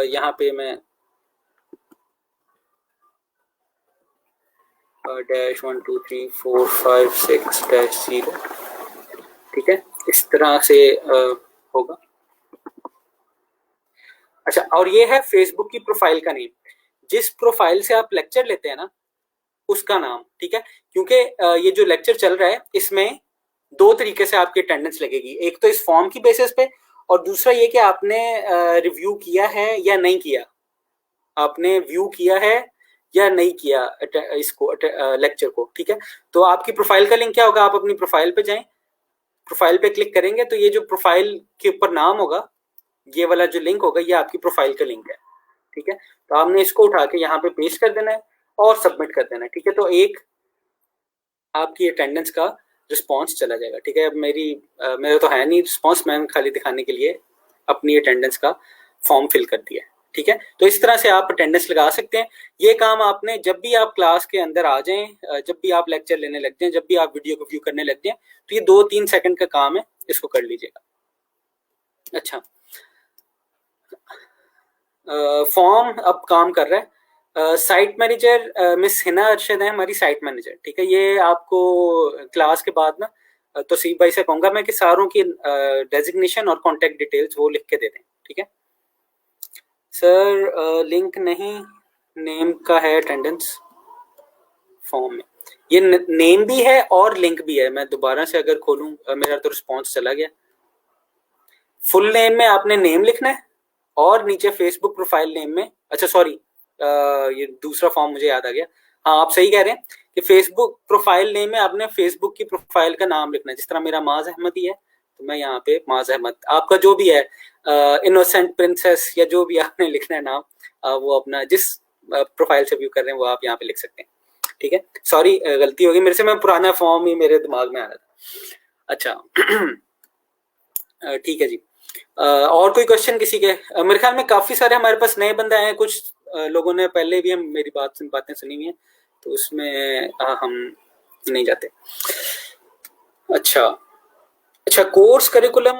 यहाँ पे मैं डैश 1 2 3 4 5 6 डैश 0, ठीक है, इस तरह से होगा। अच्छा, और ये है फेसबुक की प्रोफाइल का नेम, जिस प्रोफाइल से आप लेक्चर लेते हैं ना उसका नाम, ठीक है। क्योंकि ये जो लेक्चर चल रहा है इसमें 2 तरीके से आपकी अटेंडेंस लगेगी, एक तो इस फॉर्म की बेसिस पे, और दूसरा ये कि आपने रिव्यू किया है या नहीं किया, आपने व्यू किया है या नहीं किया इसको लेक्चर को, ठीक है। तो आपकी प्रोफाइल का लिंक क्या होगा, आप अपनी प्रोफाइल पे जाएं, प्रोफाइल पे क्लिक करेंगे तो ये जो प्रोफाइल के ऊपर नाम होगा, ये वाला जो लिंक होगा ये आपकी प्रोफाइल का लिंक है, ठीक है। तो आपने इसको उठा के यहाँ पे पेस्ट कर देना है और सबमिट कर देना है, ठीक है। तो एक आपकी अटेंडेंस का रिस्पांस चला जाएगा, ठीक है। अब मेरा तो है नहीं रिस्पांस, मैंने खाली दिखाने के लिए अपनी अटेंडेंस का फॉर्म फिल कर दिया है, ठीक है। तो इस तरह से आप अटेंडेंस लगा सकते हैं। ये काम आपने जब भी आप क्लास के अंदर आ जाएं, जब भी आप लेक्चर लेने लग जाएं, जब भी आप वीडियो को व्यू करने लग जाएं, तो ये 2-3 सेकंड का काम है, इसको कर लीजिएगा। अच्छा, फॉर्म अब काम कर रहा है। Site manager miss Hina Arshad है हमारी साइट मैनेजर, ठीक है। ये आपको क्लास के बाद ना तौसीफ भाई से कहूँगा मैं कि सारों की डेजिग्नेशन और कॉन्टेक्ट डिटेल्स वो लिख के दे दें, ठीक है। सर लिंक नहीं, नेम का है अटेंडेंस फॉर्म में, ये नेम भी है और लिंक भी है। मैं दोबारा से अगर खोलूँ, मेरा तो रिस्पॉन्स चला गया। फुल नेम में आपने नेम लिखना है और नीचे फेसबुक प्रोफाइल नेम में, अच्छा सॉरी ये दूसरा फॉर्म मुझे याद आ गया, हाँ आप सही कह रहे हैं कि फेसबुक प्रोफाइल नेम में आपने फेसबुक की प्रोफाइल का नाम लिखना है। जिस तरह मेरा माज अहमद ही है तो मैं यहाँ पे माज अहमद, आपका जो भी है इनोसेंट प्रिंसेस या जो भी आपने लिखना है नाम, वो अपना जिस प्रोफाइल से व्यू कर रहे हैं वो आप यहाँ पे लिख सकते हैं, ठीक है। सॉरी गलती होगी मेरे से, मैं पुराना फॉर्म ही मेरे दिमाग में आ रहा था। अच्छा ठीक है जी। और कोई क्वेश्चन किसी के? मेरे ख्याल में काफी सारे हमारे पास नए बंदे आए हैं, कुछ लोगों ने पहले भी हम मेरी बातें सुनी हुई हैं, तो उसमें हम नहीं जाते। अच्छा कोर्स करिकुलम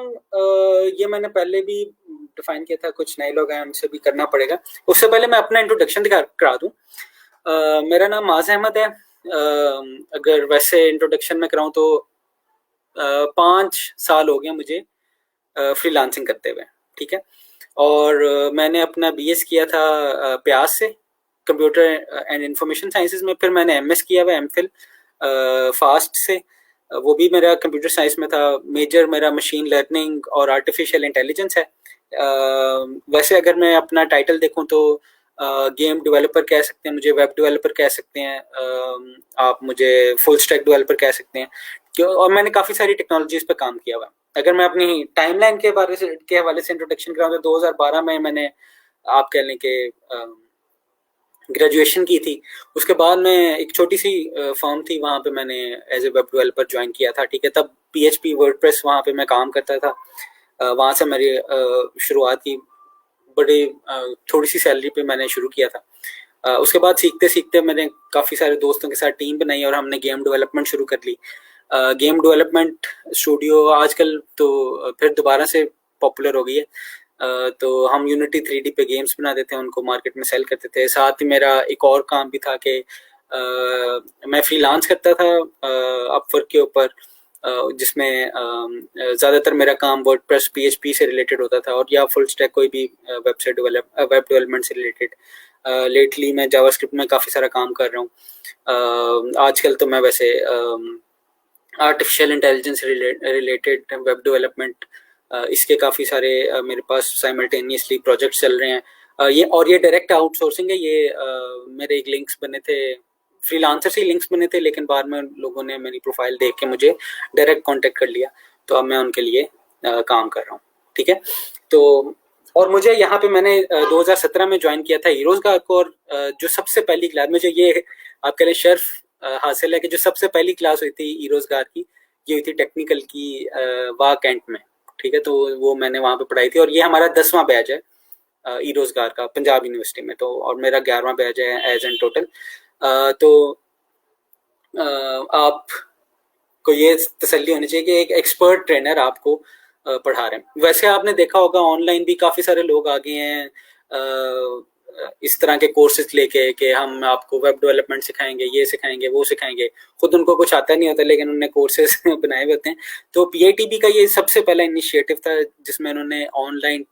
ये मैंने पहले भी डिफाइन किया था, कुछ नए लोग हैं उनसे भी करना पड़ेगा। उससे पहले मैं अपना इंट्रोडक्शन करा दूं। मेरा नाम माज अहमद है। अगर वैसे इंट्रोडक्शन में कराऊं तो 5 साल हो गए मुझे फ्रीलांसिंग करते हुए, ठीक है। और मैंने अपना बीएस किया था प्यास से, कंप्यूटर एंड इंफॉर्मेशन साइंसेज में। फिर मैंने एमएस किया हुआ एमफिल फास्ट से, वो भी मेरा कंप्यूटर साइंस में था। मेजर मेरा मशीन लर्निंग और आर्टिफिशियल इंटेलिजेंस है। वैसे अगर मैं अपना टाइटल देखूं तो गेम डेवलपर कह सकते हैं मुझे, वेब डेवलपर कह सकते हैं, आप मुझे फुल स्टैक डेवलपर कह सकते हैं, और मैंने काफ़ी सारी टेक्नोलॉजीज पे काम किया हुआ। अगर मैं अपनी टाइमलाइन के हवाले से इंट्रोडक्शन कराऊँ तो 2012 में मैंने, आप कह लें कि ग्रेजुएशन की थी। उसके बाद मैं एक छोटी सी फर्म थी, वहाँ पे मैंने as a web developer join किया था, ठीक है। तब PHP वर्डप्रेस वहाँ पे मैं काम करता था। वहाँ से मेरी शुरुआत की, बड़े थोड़ी सी सैलरी पे मैंने शुरू किया था। उसके बाद सीखते सीखते मैंने काफ़ी सारे दोस्तों के साथ टीम बनाई और हमने गेम डेवलपमेंट शुरू कर ली। गेम डेवलपमेंट स्टूडियो आजकल तो फिर दोबारा से पॉपुलर हो गई है। तो हम यूनिटी 3D पे गेम्स बना देते हैं, उनको मार्केट में सेल करते थे। साथ ही मेरा एक और काम भी था कि मैं फ्रीलांस करता था अपवर्क के ऊपर, जिसमें ज़्यादातर मेरा काम वर्डप्रेस PHP से रिलेटेड होता था, और या फुल स्टैक कोई भी वेब डेवलपमेंट से रिलेटेड। लेटली मैं जावास्क्रिप्ट में काफ़ी सारा काम कर रहा हूँ। आजकल तो मैं वैसे artificial intelligence related web development, इसके काफ़ी सारे मेरे पास साइमल्टेनियसली प्रोजेक्ट्स चल रहे हैं। ये डायरेक्ट आउटसोर्सिंग है। ये मेरे एक लिंक्स बने थे, फ्रीलांसर से लिंक्स बने थे, लेकिन बाद में लोगों ने मेरी प्रोफाइल देख के मुझे डायरेक्ट कांटेक्ट कर लिया, तो अब मैं उनके लिए काम कर रहा हूँ, ठीक है। तो और मुझे यहाँ पे मैंने 2017 में ज्वाइन किया था हीरोज गार्ड को, और जो सबसे पहली क्लास, मुझे ये आपके लिए शर्फ हासिल है कि जो सबसे पहली क्लास हुई थी हीरोज गार्ड की, ये हुई थी टेक्निकल की वाह कैंट में, ठीक है। तो वो मैंने वहाँ पे पढ़ाई थी, और ये हमारा 10वां बैच है रोजगार का पंजाब यूनिवर्सिटी में, तो और मेरा 11वां बैच है एज एन टोटल। तो आपको ये तसल्ली होनी चाहिए कि एक एक्सपर्ट ट्रेनर आपको पढ़ा रहे हैं। वैसे आपने देखा होगा ऑनलाइन भी काफ़ी सारे लोग आ गए हैं इस तरह के कोर्सेज लेके कि हम आपको वेब डेवलपमेंट सिखाएंगे, ये सिखाएंगे, वो सिखाएंगे। खुद उनको कुछ आता नहीं होता, लेकिन उन्होंने कोर्सेज बनाए हुए होते हैं। तो PITB का ये सबसे पहला इनिशिएटिव था जिसमें उन्होंने ऑनलाइन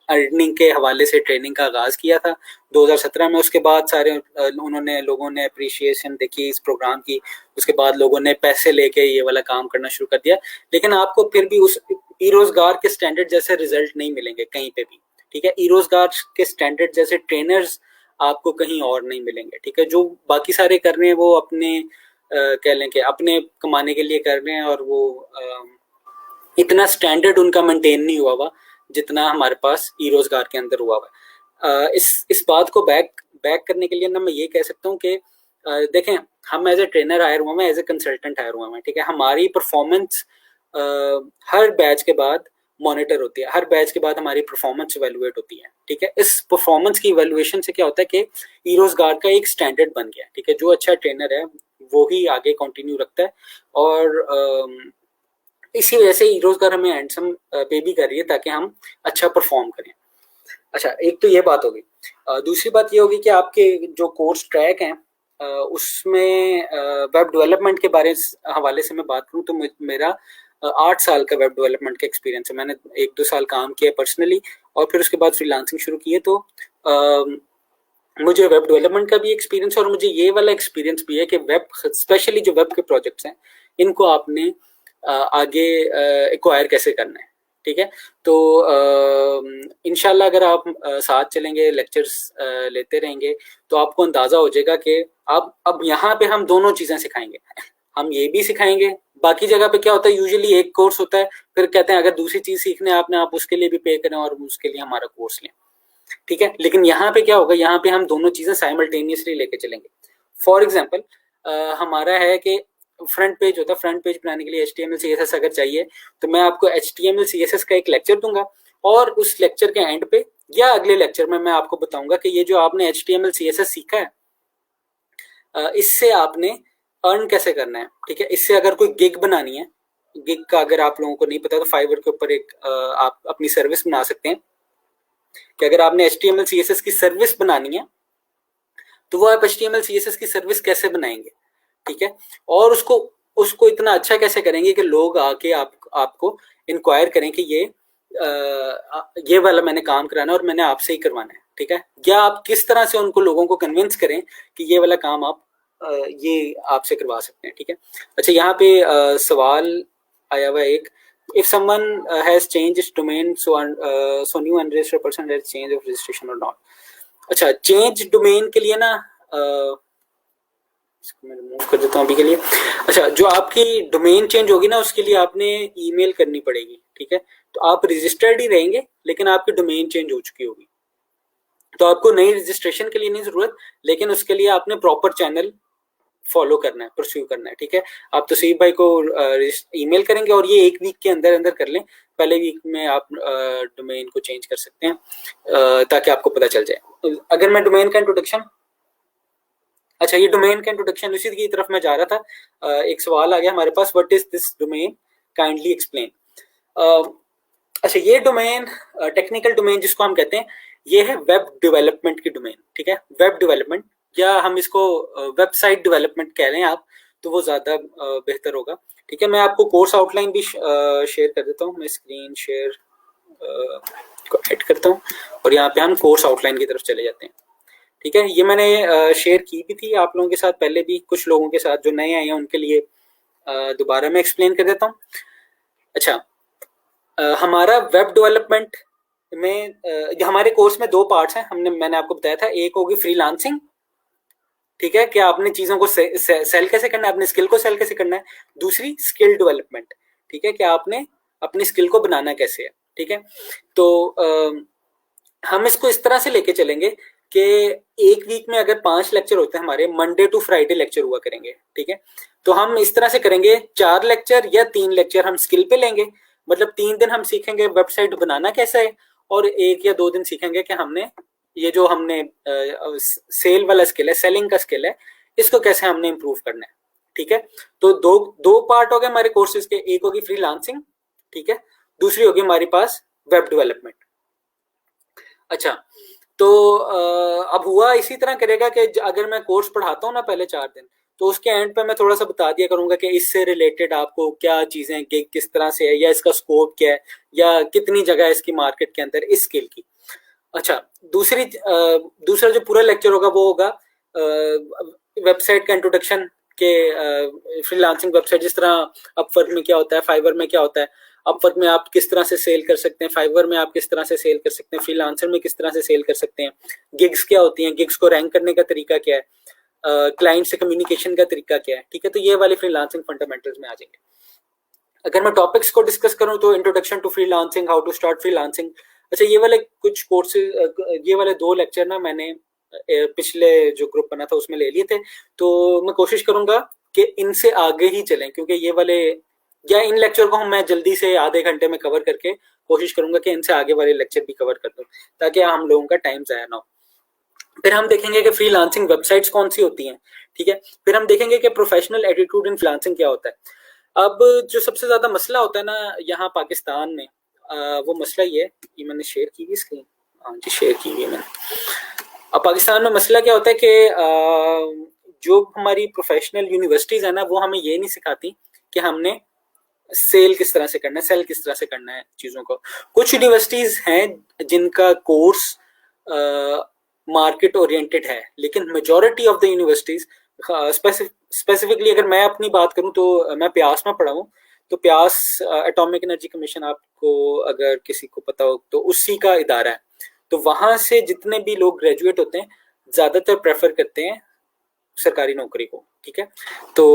अर्निंग के हवाले से ट्रेनिंग का आगाज़ किया था 2017 में। उसके बाद सारे लोगों ने अप्रिशिएशन देखी इस प्रोग्राम की। उसके बाद लोगों ने पैसे लेके ये वाला काम करना शुरू कर दिया, लेकिन आपको फिर भी उस रोजगार के स्टैंडर्ड जैसे रिजल्ट नहीं मिलेंगे कहीं पे भी, ठीक है। रोजगार के स्टैंडर्ड जैसे ट्रेनर्स आपको कहीं और नहीं मिलेंगे, ठीक है। जो बाकी सारे कर रहे हैं वो अपने कह लें कि अपने कमाने के लिए कर रहे हैं, और वो इतना स्टैंडर्ड उनका मेंटेन नहीं हुआ हुआ जितना हमारे पास रोजगार के अंदर हुआ हुआ। इस बात को बैक करने के लिए ना मैं ये कह सकता हूँ कि देखें, हम एज ए ट्रेनर हायर हुआ मैं, एज ए कंसल्टेंट हायर हुआ मैं, ठीक है। हमारी परफॉर्मेंस हर बैच के बाद मॉनिटर होती है, हर बैच के बाद हमारी परफॉर्मेंस इवेलुएट होती है, ठीक है। इस परफॉर्मेंस की इवेलुएशन से क्या होता है कि रोजगार का एक स्टैंडर्ड बन गया, ठीक है। जो अच्छा ट्रेनर है वो ही आगे कंटिन्यू रखता है, और इसी वजह से रोजगार हमें हैंडसम पे भी कर रही है ताकि हम अच्छा परफॉर्म करें। अच्छा, एक तो ये बात होगी। दूसरी बात ये होगी कि आपके जो कोर्स ट्रैक हैं उसमें वेब डेवलपमेंट के हवाले से मैं बात करूं तो मेरा 8 साल का वेब डेवलपमेंट का एक्सपीरियंस है। मैंने 1-2 साल काम किया पर्सनली, और फिर उसके बाद फ्रीलांसिंग शुरू की है। तो मुझे वेब डेवलपमेंट का भी एक्सपीरियंस, और मुझे ये वाला एक्सपीरियंस भी है कि वेब, स्पेशली जो वेब के प्रोजेक्ट्स हैं, इनको आपने आगे एक्वायर कैसे करना है, ठीक है। तो इंशाल्लाह अगर आप साथ चलेंगे, लेक्चर्स लेते रहेंगे, तो आपको अंदाज़ा हो जाएगा कि अब यहाँ पे हम दोनों चीज़ें सिखाएंगे। हम ये भी सिखाएंगे। बाकी जगह पे क्या होता है, यूजुअली एक कोर्स होता है, फिर कहते हैं अगर दूसरी चीज़ सीखने आपने, आप उसके लिए भी पे करें और उसके लिए हमारा कोर्स लें, ठीक है। लेकिन यहाँ पे क्या होगा, यहाँ पे हम दोनों चीज़ें साइमल्टेनियसली लेके चलेंगे। फॉर एग्जाम्पल हमारा है कि फ्रंट पेज होता है, फ्रंट पेज बनाने के लिए HTML CSS अगर चाहिए, तो मैं आपको HTML CSS का एक लेक्चर दूंगा, और उस लेक्चर के एंड पे या अगले लेक्चर में मैं आपको बताऊंगा कि ये जो आपने HTML CSS सीखा है, इससे आपने अर्न कैसे करना है, ठीक है। इससे अगर कोई गिग बनानी है, गिग का अगर आप लोगों को नहीं पता तो फाइवर के ऊपर एक आप अपनी सर्विस बना सकते हैं कि अगर आपने HTML CSS की सर्विस बनानी है तो वो आप HTML CSS की सर्विस कैसे बनाएंगे, ठीक है। और उसको इतना अच्छा कैसे करेंगे कि लोग आके आपको इंक्वायर करें कि ये वाला मैंने काम कराना है और मैंने आपसे ही करवाना है, ठीक है। या आप किस तरह से उनको लोगों को कन्विंस करें कि ये वाला काम आप ये आपसे करवा सकते हैं, ठीक है। अच्छा, यहाँ पे सवाल आया हुआ एक, if someone has changed its domain so new unregistered person has change of registration or not. अच्छा, चेंज डोमेन के लिए ना इसको मैं रिमूव कर देता हूँ अभी के लिए। अच्छा, जो आपकी डोमेन चेंज होगी ना उसके लिए आपने ईमेल करनी पड़ेगी, ठीक है। तो आप रजिस्टर्ड ही रहेंगे लेकिन आपकी डोमेन चेंज हो चुकी होगी, तो आपको नई रजिस्ट्रेशन के लिए नहीं जरूरत, लेकिन उसके लिए आपने प्रॉपर चैनल फॉलो करना है, परस्यू करना है, ठीक है। आप तौसीफ भाई को ईमेल करेंगे और ये एक वीक के अंदर अंदर कर लें, पहले वीक में आप डोमेन को चेंज कर सकते हैं ताकि आपको पता चल जाए। अगर मैं डोमेन का इंट्रोडक्शन, अच्छा ये डोमेन का इंट्रोडक्शन उसी की तरफ मैं जा रहा था। एक सवाल आ गया हमारे पास, what is this domain, kindly explain. अच्छा, ये डोमेन टेक्निकल डोमेन जिसको हम कहते हैं, ये है वेब डेवलपमेंट की डोमेन, ठीक है। वेब डेवलपमेंट या हम इसको वेबसाइट डेवलपमेंट कह रहे हैं आप, तो वो ज़्यादा बेहतर होगा, ठीक है। मैं आपको कोर्स आउटलाइन भी शेयर कर देता हूँ। मैं स्क्रीन शेयर को ऐड करता हूँ और यहाँ पे हम कोर्स आउटलाइन की तरफ चले जाते हैं, ठीक है। ये मैंने शेयर की भी थी आप लोगों के साथ पहले भी, कुछ लोगों के साथ जो नए आए हैं उनके लिए दोबारा मैं एक्सप्लेन कर देता हूँ। अच्छा, हमारा वेब डेवलपमेंट में हमारे कोर्स में 2 पार्ट्स हैं, मैंने आपको बताया था। एक होगी फ्रीलांसिंग, ठीक है, कि आपने चीज़ों को सेल कैसे करना है, अपने स्किल को सेल कैसे करना है। दूसरी स्किल डेवलपमेंट, ठीक है, कि आपने अपनी स्किल को बनाना कैसे है, ठीक है। तो हम इसको इस तरह से लेके चलेंगे कि एक वीक में अगर 5 लेक्चर होते हैं हमारे, मंडे टू फ्राइडे लेक्चर हुआ करेंगे, ठीक है। तो हम इस तरह से करेंगे 4 लेक्चर या 3 लेक्चर हम स्किल पे लेंगे, मतलब 3 दिन हम सीखेंगे वेबसाइट बनाना कैसा है, और 1 या 2 दिन सीखेंगे कि हमने ये जो हमने सेल वाला स्किल है, सेलिंग का स्किल है, इसको कैसे हमने इम्प्रूव करना है, ठीक है। तो दो पार्ट हो गए हमारे कोर्सेज के, एक होगी फ्रीलांसिंग, ठीक है, दूसरी होगी हमारे पास वेब डेवलपमेंट। अच्छा, तो अब हुआ इसी तरह करेगा कि अगर मैं कोर्स पढ़ाता हूँ ना पहले 4 दिन, तो उसके एंड पे मैं थोड़ा सा बता दिया करूंगा कि इससे रिलेटेड आपको क्या चीजें, किस तरह से है, या इसका स्कोप क्या है, या कितनी जगह है इसकी मार्केट के अंदर इस स्किल की। अच्छा, दूसरा जो पूरा लेक्चर होगा वो होगा वेबसाइट का इंट्रोडक्शन के, फ्रीलांसिंग वेबसाइट जिस तरह अपवर्क में क्या होता है, फाइवर में क्या होता है, अपवर्क में आप किस तरह से सेल कर सकते हैं, फाइवर में आप किस तरह से सेल कर सकते हैं, फ्रीलांसर में किस तरह से सेल कर सकते हैं, गिग्स क्या होती हैं, गिग्स को रैंक करने का तरीका क्या है, क्लाइंट से कम्युनिकेशन का तरीका क्या है, ठीक है। तो ये वाली फ्रीलांसिंग फंडामेंटल्स में आ जाएंगे। अगर मैं टॉपिक्स को डिस्कस करूं तो introduction to freelancing, how to start freelancing. अच्छा, ये वाले कुछ कोर्सेज, ये वाले 2 लेक्चर ना मैंने पिछले जो ग्रुप बना था उसमें ले लिए थे, तो मैं कोशिश करूंगा कि इनसे आगे ही चलें, क्योंकि ये वाले या इन लेक्चर को मैं जल्दी से आधे घंटे में कवर करके कोशिश करूंगा कि इनसे आगे वाले लेक्चर भी कवर कर दूं, ताकि हम लोगों का टाइम ज़ाया ना हो। फिर हम देखेंगे कि फ्रीलांसिंग वेबसाइट्स कौन सी होती हैं, ठीक है। फिर हम देखेंगे कि प्रोफेशनल एटीट्यूड इन फ्रीलांसिंग क्या होता है। अब जो सबसे ज्यादा मसला होता है ना यहाँ पाकिस्तान में, वो मसला ये मैंने शेयर की हुई स्क्रीन, हाँ जी शेयर की हुई है मैंने। अब पाकिस्तान में मसला क्या होता है कि जो हमारी प्रोफेशनल यूनिवर्सिटीज है ना, वो हमें ये नहीं सिखाती कि हमने सेल किस तरह से करना है, सेल किस तरह से करना है चीज़ों को। कुछ यूनिवर्सिटीज हैं जिनका कोर्स मार्केट ओरिएंटेड है, लेकिन majority of the universities, specifically अगर मैं अपनी बात करूं तो मैं प्यास में पढ़ा हूँ, तो प्यास एटॉमिक एनर्जी कमीशन, आपको अगर किसी को पता हो तो उसी का इदारा है। तो वहाँ से जितने भी लोग ग्रेजुएट होते हैं ज़्यादातर प्रेफर करते हैं सरकारी नौकरी को, ठीक है। तो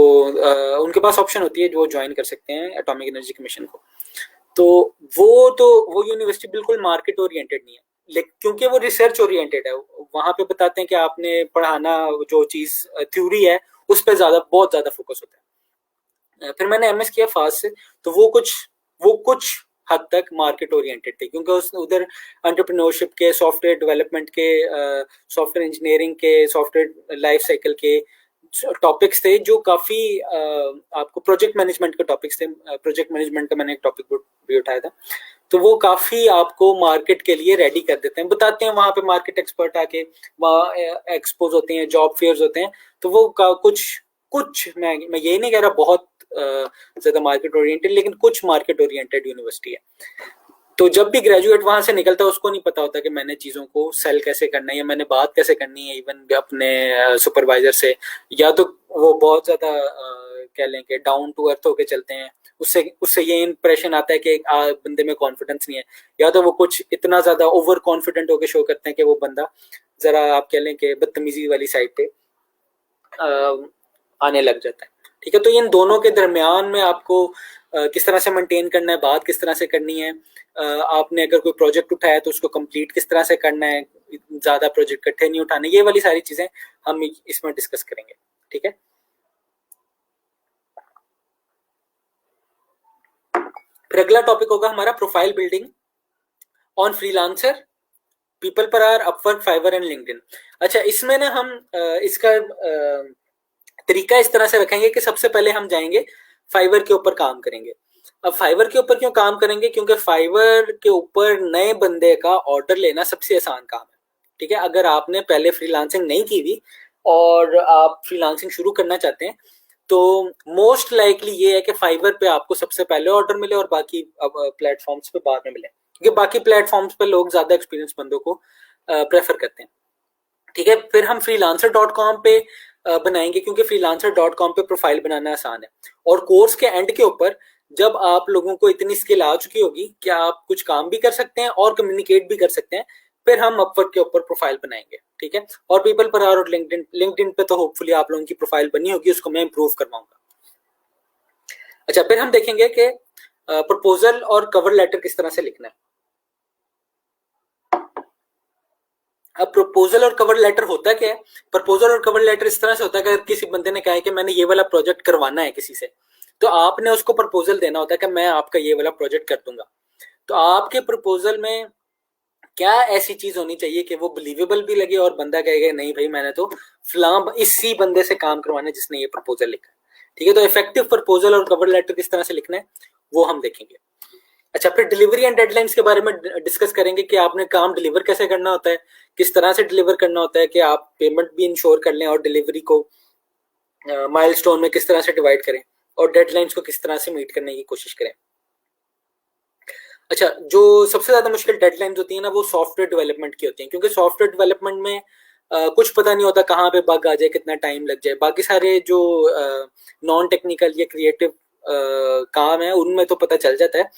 उनके पास ऑप्शन होती है जो ज्वाइन कर सकते हैं एटॉमिक एनर्जी कमीशन को। तो वो यूनिवर्सिटी बिल्कुल मार्केट ओरिएंटेड नहीं है, लेकिन क्योंकि वो रिसर्च ओरिएंटेड है, वहाँ पे बताते हैं कि आपने पढ़ाना जो चीज़ थ्योरी है उस पर बहुत ज़्यादा फोकस होता है। फिर मैंने एमएस किया फास्ट से, तो वो कुछ हद तक मार्केट ओरिएंटेड थे, क्योंकि उधर एंटरप्रेन्योरशिप के, सॉफ्टवेयर डेवलपमेंट के, सॉफ्टवेयर इंजीनियरिंग के, सॉफ्टवेयर लाइफ साइकिल के टॉपिक्स थे जो काफ़ी आपको प्रोजेक्ट मैनेजमेंट के टॉपिक्स थे। प्रोजेक्ट मैनेजमेंट का मैंने एक टॉपिक भी उठाया था, तो वो काफ़ी आपको मार्केट के लिए रेडी कर देते हैं, बताते हैं वहाँ पे मार्केट एक्सपर्ट आके वहाँ एक्सपोज होते हैं, जॉब फेयर्स होते हैं। तो वो कुछ मैं ये नहीं कह रहा बहुत ज़्यादा मार्केट ओरिएंटेड, लेकिन कुछ मार्केट ओरिएंटेड यूनिवर्सिटी है। तो जब भी ग्रेजुएट वहाँ से निकलता है उसको नहीं पता होता कि मैंने चीज़ों को सेल कैसे करना है या मैंने बात कैसे करनी है इवन अपने सुपरवाइजर से, या तो वो बहुत ज़्यादा कह लें कि डाउन टू अर्थ होके चलते हैं, उससे ये इंप्रेशन आता है कि बंदे में कॉन्फिडेंस नहीं है, या तो वो कुछ इतना ज़्यादा ओवर कॉन्फिडेंट होकर शो करते हैं कि वो बंदा ज़रा आप कह लें कि बदतमीजी वाली साइड पे आने लग जाता है। ठीक है, तो इन दोनों के दरमियान में आपको किस तरह से मेंटेन करना है, बात किस तरह से करनी है, आपने अगर कोई प्रोजेक्ट उठाया तो उसको कंप्लीट किस तरह से करना है, ज़्यादा प्रोजेक्ट इकट्ठे नहीं उठाने, ये वाली सारी चीज़ें हम इसमें डिस्कस करेंगे। ठीक है, फिर अगला टॉपिक होगा हमारा profile building on freelancer, People Per Hour, Upwork, Fiverr and LinkedIn. अच्छा, इसमें ना हम इसका तरीका इस तरह से रखेंगे कि सबसे पहले हम जाएंगे फाइवर के ऊपर काम करेंगे। अब फाइवर के ऊपर क्यों काम करेंगे? क्योंकि फाइवर के ऊपर नए बंदे का ऑर्डर लेना सबसे आसान काम है। ठीक है, अगर आपने पहले फ्रीलांसिंग नहीं की हुई और आप फ्रीलांसिंग शुरू करना चाहते हैं तो मोस्ट लाइकली ये है कि फाइवर पे आपको सबसे पहले ऑर्डर मिले और बाकी प्लेटफॉर्म्स पे बाद में मिले, क्योंकि बाकी प्लेटफॉर्म्स पे लोग ज्यादा एक्सपीरियंस बंदों को प्रेफर करते हैं। ठीक है, फिर हम freelancer.com पे बनाएंगे, क्योंकि freelancer.com पे प्रोफाइल बनाना आसान है। और कोर्स के एंड के ऊपर जब आप लोगों को इतनी स्किल आ चुकी होगी कि आप कुछ काम भी कर सकते हैं और कम्युनिकेट भी कर सकते हैं, फिर हम अपवर्क के ऊपर प्रोफाइल बनाएंगे। ठीक है, और पीपल पर आवर और लिंक्डइन पे तो होपफुली आप लोगों की प्रोफाइल बनी होगी, उसको मैं इंप्रूव करवाऊंगा। अच्छा, फिर हम देखेंगे कि प्रपोजल और कवर लेटर किस तरह से लिखना है। अब प्रपोजल और कवर लेटर होता क्या है? प्रपोजल और कवर लेटर इस तरह से होता है कि अगर किसी बंदे ने कहा है कि मैंने ये वाला प्रोजेक्ट करवाना है किसी से, तो आपने उसको प्रपोजल देना होता है कि मैं आपका ये वाला प्रोजेक्ट कर दूंगा। तो आपके प्रपोजल में क्या ऐसी चीज होनी चाहिए कि वो बिलीवेबल भी लगे और बंदा कहेगा नहीं भाई मैंने तो फलां इसी बंदे से काम करवाना है जिसने ये प्रपोजल लिखा है। ठीक है, तो इफेक्टिव प्रपोजल और कवर लेटर किस तरह से लिखना है वो हम देखेंगे। अच्छा, फिर डिलीवरी एंड डेडलाइंस के बारे में डिस्कस करेंगे कि आपने काम डिलीवर कैसे करना होता है, किस तरह से डिलीवर करना होता है कि आप पेमेंट भी इंश्योर कर लें और डिलीवरी को माइलस्टोन में किस तरह से डिवाइड करें और डेडलाइंस को किस तरह से मीट करने की कोशिश करें। अच्छा, जो सबसे ज्यादा मुश्किल डेडलाइंस होती है ना वो सॉफ्टवेयर डेवलपमेंट की होती हैं, क्योंकि सॉफ्टवेयर डेवलपमेंट में कुछ पता नहीं होता कहाँ पे बग आ जाए, कितना टाइम लग जाए। बाकी सारे जो नॉन टेक्निकल या क्रिएटिव काम है उनमें तो पता चल जाता है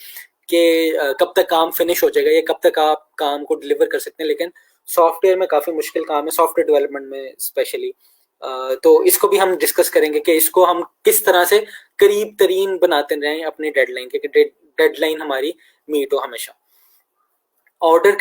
कि कब तक काम फिनिश हो जाएगा या कब तक आप काम को डिलीवर कर सकते हैं, लेकिन सॉफ्टवेयर में काफ़ी मुश्किल काम है, सॉफ्टवेयर डेवलपमेंट में स्पेशली। तो इसको भी हम डिस्कस करेंगे कि इसको हम किस तरह से करीब तरीन बनाते रहें अपने डेडलाइन के, डेडलाइन हमारी मीट हो हमेशा। ऑर्डर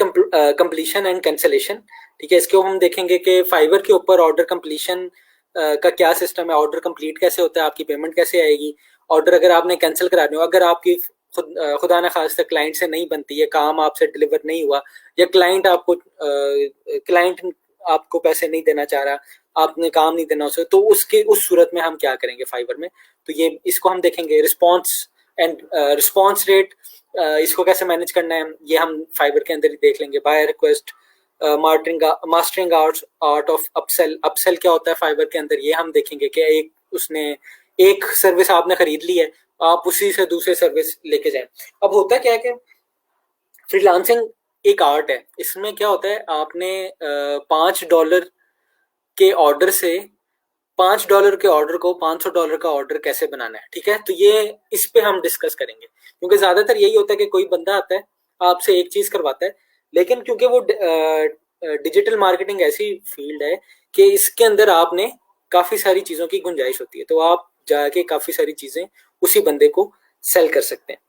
कंप्लीशन एंड कैंसलेशन, ठीक है, इसको हम देखेंगे कि फाइवर के ऊपर ऑर्डर कंप्लीशन का क्या सिस्टम है, ऑर्डर कंप्लीट कैसे होता है, आपकी पेमेंट कैसे आएगी, ऑर्डर अगर आपने कैंसिल कराने हो, अगर आपकी खुदा न खास्ता क्लाइंट से नहीं बनती है, काम आपसे डिलीवर नहीं हुआ या क्लाइंट आपको पैसे नहीं देना चाह रहा, आपने काम नहीं देना उसे, तो उस सूरत में हम क्या करेंगे फाइवर में, तो ये इसको हम देखेंगे। रिस्पॉन्स रेट, इसको कैसे मैनेज करना है ये हम फाइवर के अंदर ही देख लेंगे। By request, mastering art of upsell क्या होता है फाइवर के अंदर, ये हम देखेंगे कि एक सर्विस आपने खरीद ली है, आप उसी से दूसरे सर्विस लेके जाएं। अब होता क्या है कि फ्रीलांसिंग एक आर्ट है, इसमें क्या होता है आपने $5 के ऑर्डर से $5 के ऑर्डर को $500 का ऑर्डर कैसे बनाना है। ठीक है, तो ये इस पे हम डिस्कस करेंगे, क्योंकि ज्यादातर यही होता है कि कोई बंदा आता है आपसे एक चीज करवाता है, लेकिन क्योंकि वो डिजिटल मार्केटिंग ऐसी फील्ड है कि इसके अंदर आपने काफी सारी चीजों की गुंजाइश होती है, तो आप जाके काफी सारी चीजें उसी बंदे को सेल कर सकते हैं।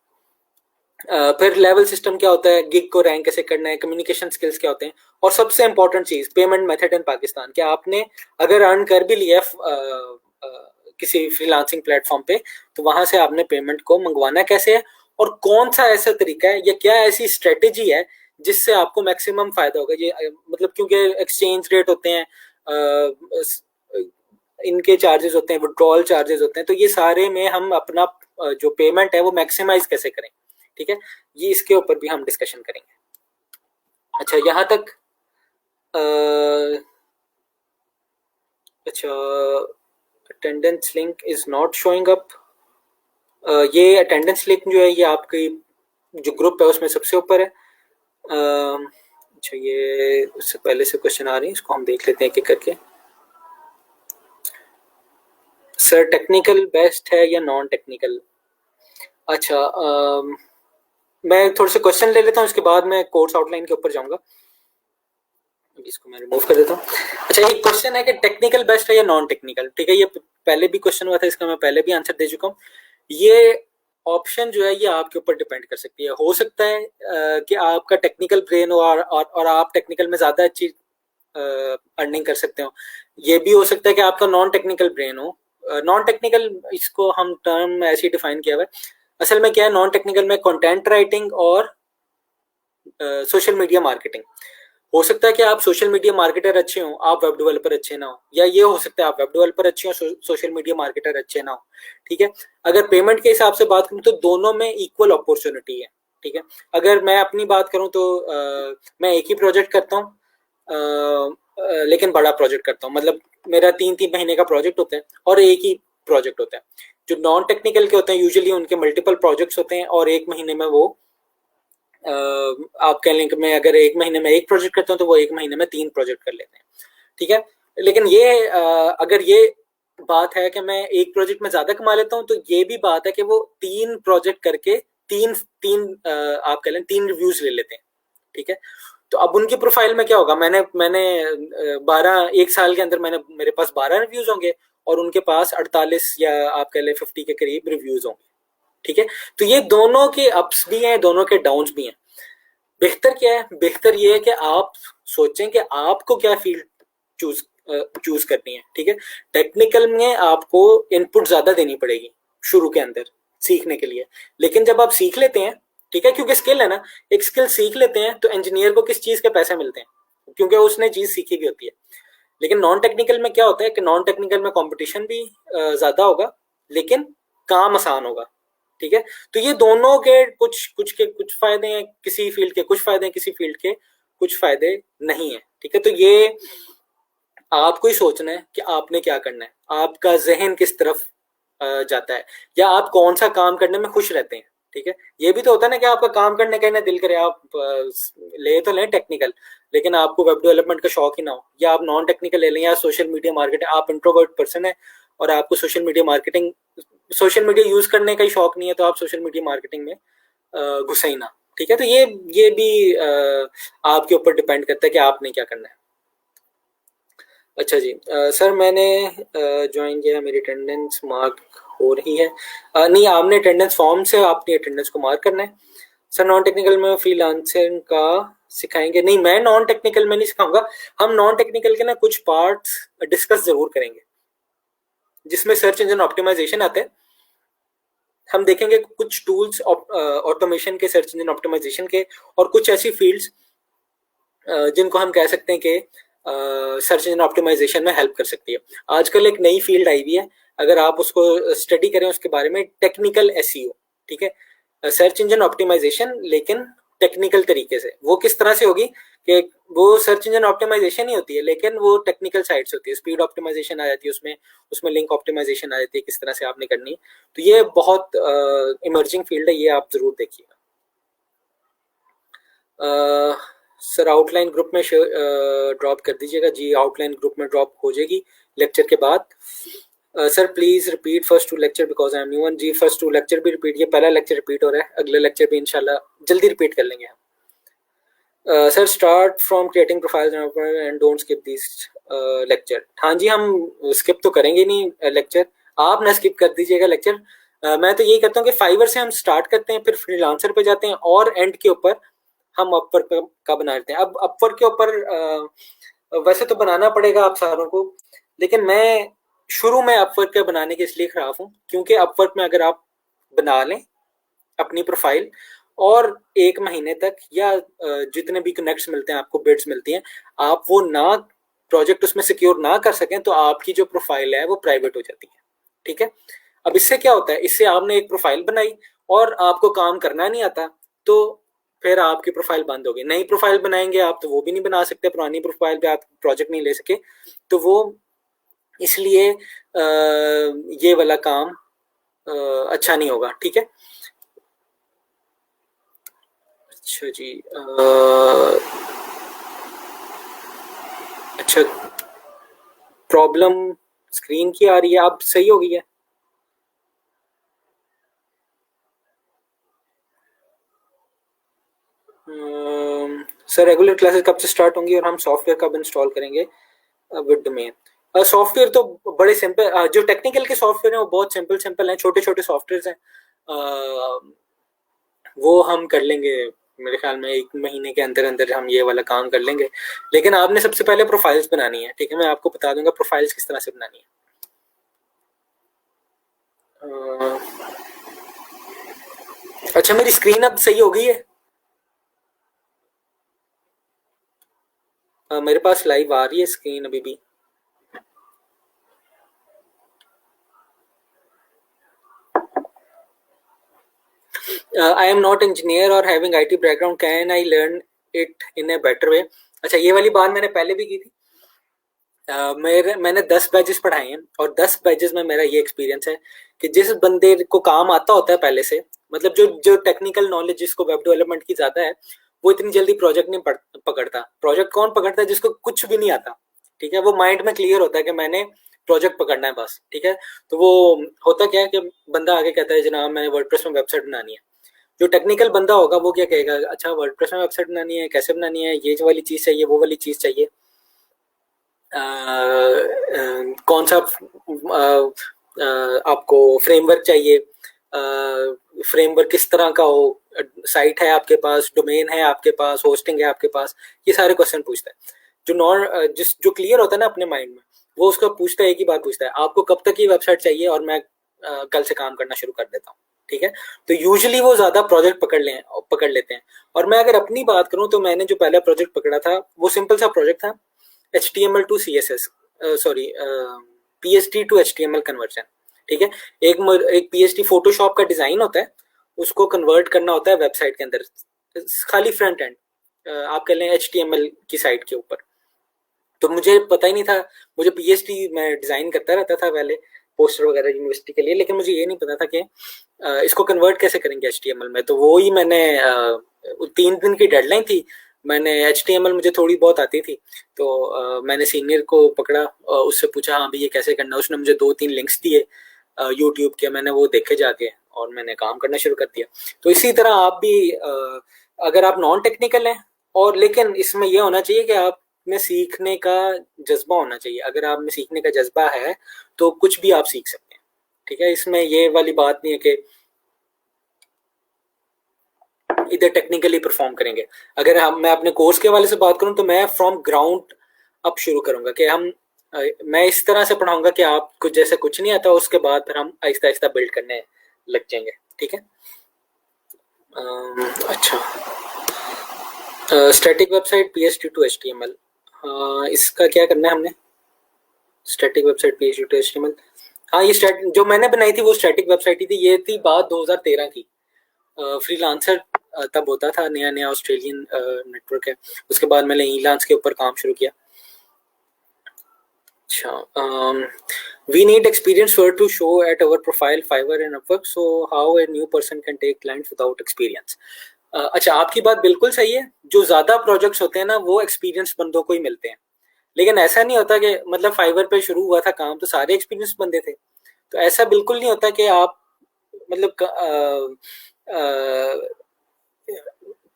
फिर लेवल सिस्टम क्या होता है, गिग को रैंक कैसे करना है, कम्युनिकेशन स्किल्स क्या होते हैं, और सबसे इंपॉर्टेंट चीज पेमेंट मेथड इन पाकिस्तान, क्या आपने अगर अर्न कर भी लिया किसी फ्रीलांसिंग प्लेटफॉर्म पे तो वहां से आपने पेमेंट को मंगवाना कैसे है, और कौन सा ऐसा तरीका है या क्या ऐसी स्ट्रेटेजी है जिससे आपको मैक्सिमम फायदा होगा। ये मतलब क्योंकि एक्सचेंज रेट होते हैं, इनके चार्जेस होते हैं, विड्रॉल चार्जेस होते हैं, तो ये सारे में हम अपना जो पेमेंट है वो मैक्सिमाइज कैसे करें। ठीक है, ये इसके ऊपर भी हम डिस्कशन करेंगे। अच्छा, यहाँ तक अच्छा, attendance link is not showing up. ये अटेंडेंस लिंक जो है ये आपकी जो ग्रुप है उसमें सबसे ऊपर है। अच्छा, ये उससे पहले से क्वेश्चन आ रही है, इसको हम देख लेते हैं एक एक करके। सर टेक्निकल बेस्ट है या नॉन टेक्निकल? अच्छा, मैं थोड़े से क्वेश्चन ले लेता हूँ, उसके बाद मैं कोर्स आउटलाइन के ऊपर जाऊंगा। अभी इसको मैं रिमूव कर देता हूँ। अच्छा, एक क्वेश्चन है कि टेक्निकल बेस्ट है या नॉन टेक्निकल, ठीक है, ये पहले भी क्वेश्चन हुआ था, इसका मैं पहले भी आंसर दे चुका हूँ। ये ऑप्शन जो है ये आपके ऊपर डिपेंड कर सकती है। हो सकता है कि आपका टेक्निकल ब्रेन हो और आप टेक्निकल में ज़्यादा अच्छी अर्निंग कर सकते हो। ये भी हो सकता है कि आपका नॉन टेक्निकल ब्रेन हो। नॉन टेक्निकल, इसको हम टर्म ऐसे ही डिफाइन किया हुआ है। असल में क्या है, नॉन टेक्निकल में कंटेंट राइटिंग और सोशल मीडिया मार्केटिंग। हो सकता है कि आप सोशल मीडिया मार्केटर अच्छे हो, आप वेब डेवलपर अच्छे ना हो, या ये हो सकता है आप वेब डेवलपर अच्छे हो, सोशल मीडिया मार्केटर अच्छे ना हो, ठीक है। अगर पेमेंट के हिसाब से बात करूं तो दोनों में इक्वल अपॉर्चुनिटी है, ठीक है। अगर मैं अपनी बात करूं तो मैं एक ही प्रोजेक्ट करता हूं, लेकिन बड़ा प्रोजेक्ट करता हूं, मतलब मेरा 3-3 महीने का प्रोजेक्ट होता है और एक ही प्रोजेक्ट होता है। जो नॉन टेक्निकल के होते हैं यूजुअली उनके मल्टीपल प्रोजेक्ट्स होते हैं और एक महीने में वो आप कह लें कि मैं अगर एक महीने में एक प्रोजेक्ट करता हूँ तो वो एक महीने में 3 प्रोजेक्ट कर लेते हैं, ठीक है। लेकिन ये अगर ये बात है कि मैं एक प्रोजेक्ट में ज्यादा कमा लेता हूँ, तो ये भी बात है कि वो 3 प्रोजेक्ट करके तीन तीन आप कह लें 3 रिव्यूज ले लेते हैं, ठीक है। तो अब उनकी प्रोफाइल में क्या होगा, मैंने 12 एक साल के अंदर मेरे पास 12 रिव्यूज होंगे और उनके पास 48 या आप कह लें 50 के करीब रिव्यूज होंगे, ठीक है। तो ये दोनों के अप्स भी हैं, दोनों के डाउन्स भी हैं। बेहतर क्या है, बेहतर ये है कि आप सोचें कि आपको क्या फील्ड चूज करनी है, ठीक है। टेक्निकल में आपको इनपुट ज्यादा देनी पड़ेगी शुरू के अंदर सीखने के लिए, लेकिन जब आप सीख लेते हैं, ठीक है, क्योंकि स्किल है ना, एक स्किल सीख लेते हैं तो इंजीनियर को किस चीज के पैसे मिलते हैं, क्योंकि उसने चीज सीखी भी होती है। लेकिन नॉन टेक्निकल में क्या होता है कि नॉन टेक्निकल में कंपटीशन भी ज्यादा होगा, लेकिन काम आसान होगा, ठीक है। तो ये दोनों के कुछ फायदे हैं, किसी फील्ड के कुछ फायदे हैं, किसी फील्ड के कुछ फायदे नहीं है, ठीक है। तो ये आपको ही सोचना है कि आपने क्या करना है, आपका जहन किस तरफ जाता है, या आप कौन सा काम करने में खुश रहते हैं, ठीक है। ये भी तो होता है ना कि आपका काम करने का ना दिल करे, आप ले तो लें टेक्निकल, लेकिन आपको वेब डेवलपमेंट का शौक ही ना हो, या आप नॉन टेक्निकल ले लें, या सोशल मीडिया मार्केटिंग, आप इंट्रोवर्ट पर्सन है और आपको सोशल मीडिया यूज करने का ही शौक नहीं है, तो आप सोशल मीडिया मार्केटिंग में घुसे ही ना, ठीक है। तो ये भी आपके ऊपर डिपेंड करता है कि आपने क्या करना है। अच्छा जी, सर मैंने ज्वाइन किया, मेरी अटेंडेंस मार्क हो रही है। नहीं, आपने अटेंडेंस फॉर्म से अपनी अटेंडेंस को मार्क करना है। सर नॉन टेक्निकल में फ्रीलांसिंग का सिखाएंगे? नहीं, मैं नॉन टेक्निकल में नहीं सिखाऊंगा। हम नॉन टेक्निकल के ना कुछ पार्ट्स डिस्कस जरूर करेंगे, जिसमें सर्च इंजन ऑप्टिमाइजेशन आता है। हम देखेंगे कुछ टूल्स ऑटोमेशन के, सर्च इंजन ऑप्टिमाइजेशन के, और कुछ ऐसी फील्ड्स जिनको हम कह सकते हैं कि सर्च इंजन ऑप्टिमाइजेशन में हेल्प कर सकती है। आजकल एक नई फील्ड आई हुई है, अगर आप उसको स्टडी करें उसके बारे में, टेक्निकल एसईओ, ठीक है। सर्च इंजन ऑप्टिमाइजेशन लेकिन टेक्निकल तरीके से। वो किस तरह से होगी कि वो सर्च इंजन ऑप्टिमाइजेशन ही होती है, लेकिन वो टेक्निकल साइड्स होती है, स्पीड ऑप्टिमाइजेशन आ जाती है उसमें लिंक ऑप्टिमाइजेशन आ जाती है, किस तरह से आपने करनी है। तो ये बहुत इमर्जिंग फील्ड है, ये आप जरूर देखिएगा। सर आउटलाइन ग्रुप में ड्रॉप कर दीजिएगा। जी, आउटलाइन ग्रुप में ड्रॉप हो जाएगी लेक्चर के बाद। Sir please repeat first 2 lecture because I am new one. जी, फर्स्ट 2 लेक्चर भी रिपीट, ये पहला लेक्चर रिपीट हो रहा है, अगले लेक्चर भी इंशाल्लाह जल्दी रिपीट कर लेंगे हम। Sir start from creating profiles and don't skip this lecture. हाँ जी, हम स्किप तो करेंगे नहीं लेक्चर, आप ना स्किप कर दीजिएगा लेक्चर। मैं तो यही करता हूँ कि फाइवर से हम स्टार्ट करते हैं, फिर फ्रीलांसर पे जाते हैं, और एंड के ऊपर हम अपवर्क का बना लेते हैं। अब अपवर्क के ऊपर वैसे तो बनाना पड़ेगा आप सारों को, लेकिन मैं शुरू में अपवर्क के बनाने के इसलिए खराब हूँ क्योंकि अपवर्क में अगर आप बना लें अपनी प्रोफाइल और 1 महीने तक या जितने भी कनेक्ट्स मिलते हैं आपको, बिड्स मिलती हैं, आप वो ना प्रोजेक्ट उसमें सिक्योर ना कर सकें तो आपकी जो प्रोफाइल है वो प्राइवेट हो जाती है, ठीक है। अब इससे क्या होता है, इससे आपने एक प्रोफाइल बनाई और आपको काम करना नहीं आता, तो फिर आपकी प्रोफाइल बंद होगी। नई प्रोफाइल बनाएंगे आप तो वो भी नहीं बना सकते, पुरानी प्रोफाइल पे आप प्रोजेक्ट नहीं ले सके, तो वो इसलिए ये वाला काम अच्छा नहीं होगा, ठीक है। अच्छा जी, अच्छा, प्रॉब्लम स्क्रीन की आ रही है, अब सही हो गई है? सर रेगुलर क्लासेस कब से स्टार्ट होंगी और हम सॉफ्टवेयर कब इंस्टॉल करेंगे विद डोमेन? सॉफ्टवेयर तो बड़े सिंपल, जो टेक्निकल के सॉफ्टवेयर हैं वो बहुत सिंपल हैं, छोटे छोटे सॉफ्टवेयर हैं, वो हम कर लेंगे मेरे ख्याल में 1 महीने के अंदर अंदर हम ये वाला काम कर लेंगे। लेकिन आपने सबसे पहले प्रोफाइल्स बनानी है, ठीक है, मैं आपको बता दूंगा प्रोफाइल्स किस तरह से बनानी है। अच्छा मेरी स्क्रीन अब सही हो गई है? मेरे पास लाइव आ रही है स्क्रीन अभी भी। I am not engineer or having IT background. Can I learn it in a better way? अच्छा ये वाली बात मैंने पहले भी की थी। मैंने 10 बैचेस पढ़ाए हैं और 10 बैचेस में मेरा ये एक्सपीरियंस है कि जिस बंदे को काम आता होता है पहले से, मतलब जो टेक्निकल नॉलेज जिसको वेब डेवलपमेंट की ज्यादा है, वो इतनी जल्दी प्रोजेक्ट नहीं पकड़ता। प्रोजेक्ट कौन पकड़ता है? जिसको कुछ भी नहीं आता, ठीक है, वो माइंड में क्लियर होता है कि मैंने प्रोजेक्ट पकड़ना है बस, ठीक है। तो वो होता क्या है कि बंदा आगे कहता है जनाब मैंने वर्डप्रेस में वेबसाइट बनानी है। जो टेक्निकल बंदा होगा वो क्या कहेगा, अच्छा वर्डप्रेस में वेबसाइट बनानी है, कैसे बनानी है, ये वाली चीज चाहिए, वो वाली चीज चाहिए, कौन सा आपको फ्रेमवर्क चाहिए, फ्रेमवर्क किस तरह का हो, साइट है आपके पास, डोमेन है आपके पास, होस्टिंग है आपके पास, ये सारे क्वेश्चन पूछता है। जो क्लियर होता है ना अपने माइंड में, वो उसको पूछता है, एक ही बात पूछता है, आपको कब तक ये वेबसाइट चाहिए और मैं कल से काम करना शुरू कर देता हूँ, ठीक है। तो यूजुअली वो ज्यादा प्रोजेक्ट पकड़ लेते हैं। और मैं अगर अपनी बात करूं तो मैंने जो पहला प्रोजेक्ट पकड़ा था वो सिंपल सा प्रोजेक्ट था, HTML to CSS, PHP to HTML conversion, ठीक है। एक PHP फोटोशॉप का डिजाइन होता है, उसको कन्वर्ट करना होता है वेबसाइट के अंदर, खाली फ्रंट एंड आप कह लें HTML की साइट के ऊपर। तो मुझे पता ही नहीं था, मुझे PHP मैं डिजाइन करता रहता था पहले पोस्टर वगैरह यूनिवर्सिटी के लिए, लेकिन मुझे ये नहीं पता था कि इसको कन्वर्ट कैसे करेंगे HTML में। तो वो ही मैंने 3 दिन की डेडलाइन थी, मैंने HTML मुझे थोड़ी बहुत आती थी, तो मैंने सीनियर को पकड़ा, उससे पूछा हाँ भाई ये कैसे करना, उसने मुझे 2-3 लिंक्स दिए यूट्यूब के, मैंने वो देखे जाके और मैंने काम करना शुरू कर दिया। तो इसी तरह आप भी अगर आप नॉन टेक्निकल हैं, और लेकिन इसमें यह होना चाहिए कि आप में सीखने का जज्बा होना चाहिए। अगर आप में सीखने का जज्बा है तो कुछ भी आप सीख सकते हैं, ठीक है। इसमें ये वाली बात नहीं है कि इधर टेक्निकली परफॉर्म करेंगे। अगर मैं अपने कोर्स के हवाले से बात करूं तो मैं फ्रॉम ग्राउंड अप शुरू करूंगा कि मैं इस तरह से पढ़ाऊंगा कि आपको जैसे कुछ नहीं आता, उसके बाद फिर हम आहिस्ता आहिस्ता बिल्ड करने लग जाएंगे, ठीक है। अच्छा static website PHP to HTML, इसका क्या करना है हमने? Static website PHP to HTML, हाँ ये जो मैंने बनाई थी वो स्टैटिक वेबसाइट ही थी। ये थी बात 2013 की, फ्रीलांसर तब होता था, नया ऑस्ट्रेलियन नेटवर्क है। उसके बाद मैंने ईलांस के ऊपर काम शुरू किया। अच्छा we need experience for to show at our profile Fiverr and Upwork, so how a new person can take clients without experience? अच्छा आपकी बात बिल्कुल सही है, जो ज्यादा प्रोजेक्ट्स होते हैं ना वो एक्सपीरियंस बंदों को ही मिलते हैं, लेकिन ऐसा नहीं होता कि मतलब फाइवर पे शुरू हुआ था काम तो सारे एक्सपीरियंस बंदे थे, तो ऐसा बिल्कुल नहीं होता कि आप मतलब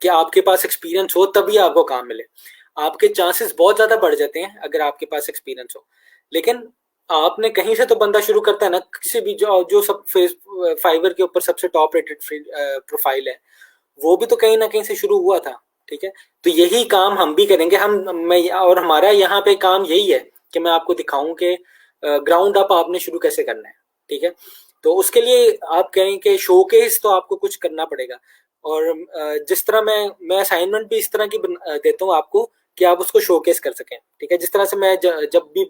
कि आपके पास एक्सपीरियंस हो तभी आपको काम मिले। आपके चांसेस बहुत ज्यादा बढ़ जाते हैं अगर आपके पास एक्सपीरियंस हो, लेकिन आपने कहीं से तो बंदा शुरू करता है ना, किसी भी जो सब फाइवर के ऊपर सबसे टॉप रेटेड प्रोफाइल है वो भी तो कहीं ना कहीं से शुरू हुआ था, ठीक है। तो यही काम हम भी करेंगे, और हमारा यहाँ पे काम यही है कि मैं आपको दिखाऊं कि ग्राउंड अप आपने शुरू कैसे करना है, ठीक है। तो उसके लिए आप कहें कि शोकेस तो आपको कुछ करना पड़ेगा, और जिस तरह मैं असाइनमेंट भी इस तरह की देता हूँ आपको कि आप उसको शोकेस कर सकें, ठीक है। जिस तरह से मैं जब भी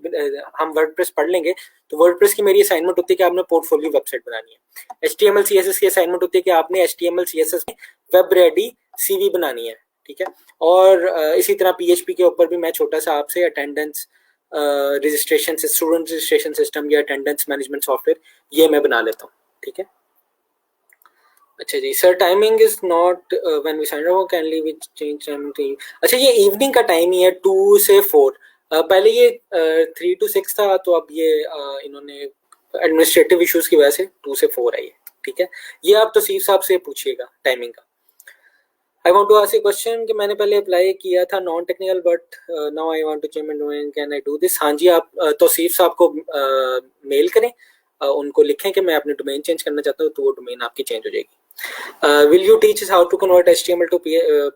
हम वर्डप्रेस पढ़ लेंगे तो वर्डप्रेस की मेरी असाइनमेंट होती है कि आपने पोर्टफोलियो वेबसाइट बनानी है। HTML CSS की असाइनमेंट होती है कि आपने HTML CSS में वेब रेडी CV बनानी है, ठीक है। और इसी तरह PHP के ऊपर भी मैं छोटा सा आपसे attendance registration student registration system या अटेंडेंस मैनेजमेंट सॉफ्टवेयर ये मैं बना लेता हूँ, ठीक है। अच्छा जी sir, timing is not when we sign up can we change timing to. अच्छा ये इवनिंग का टाइम ही है 2 से 4, पहले ये 3 to 6 था, तो अब ये इन्होंने एडमिनिस्ट्रेटिव इश्यूज की वजह से 2 से 4 है ये, ठीक है। ये आप तौसीफ साहब से पूछिएगा टाइमिंग का। I want to ask you question कि मैंने पहले अप्लाई किया था non technical but now I want to change my domain, can I do this? हाँ जी, आप तौसीफ साहब को मेल करें, उनको लिखें कि मैं अपने डोमेन चेंज करना चाहता हूँ, तो वो डोमेन आपकी चेंज हो जाएगी। Will you teach how to convert HTML to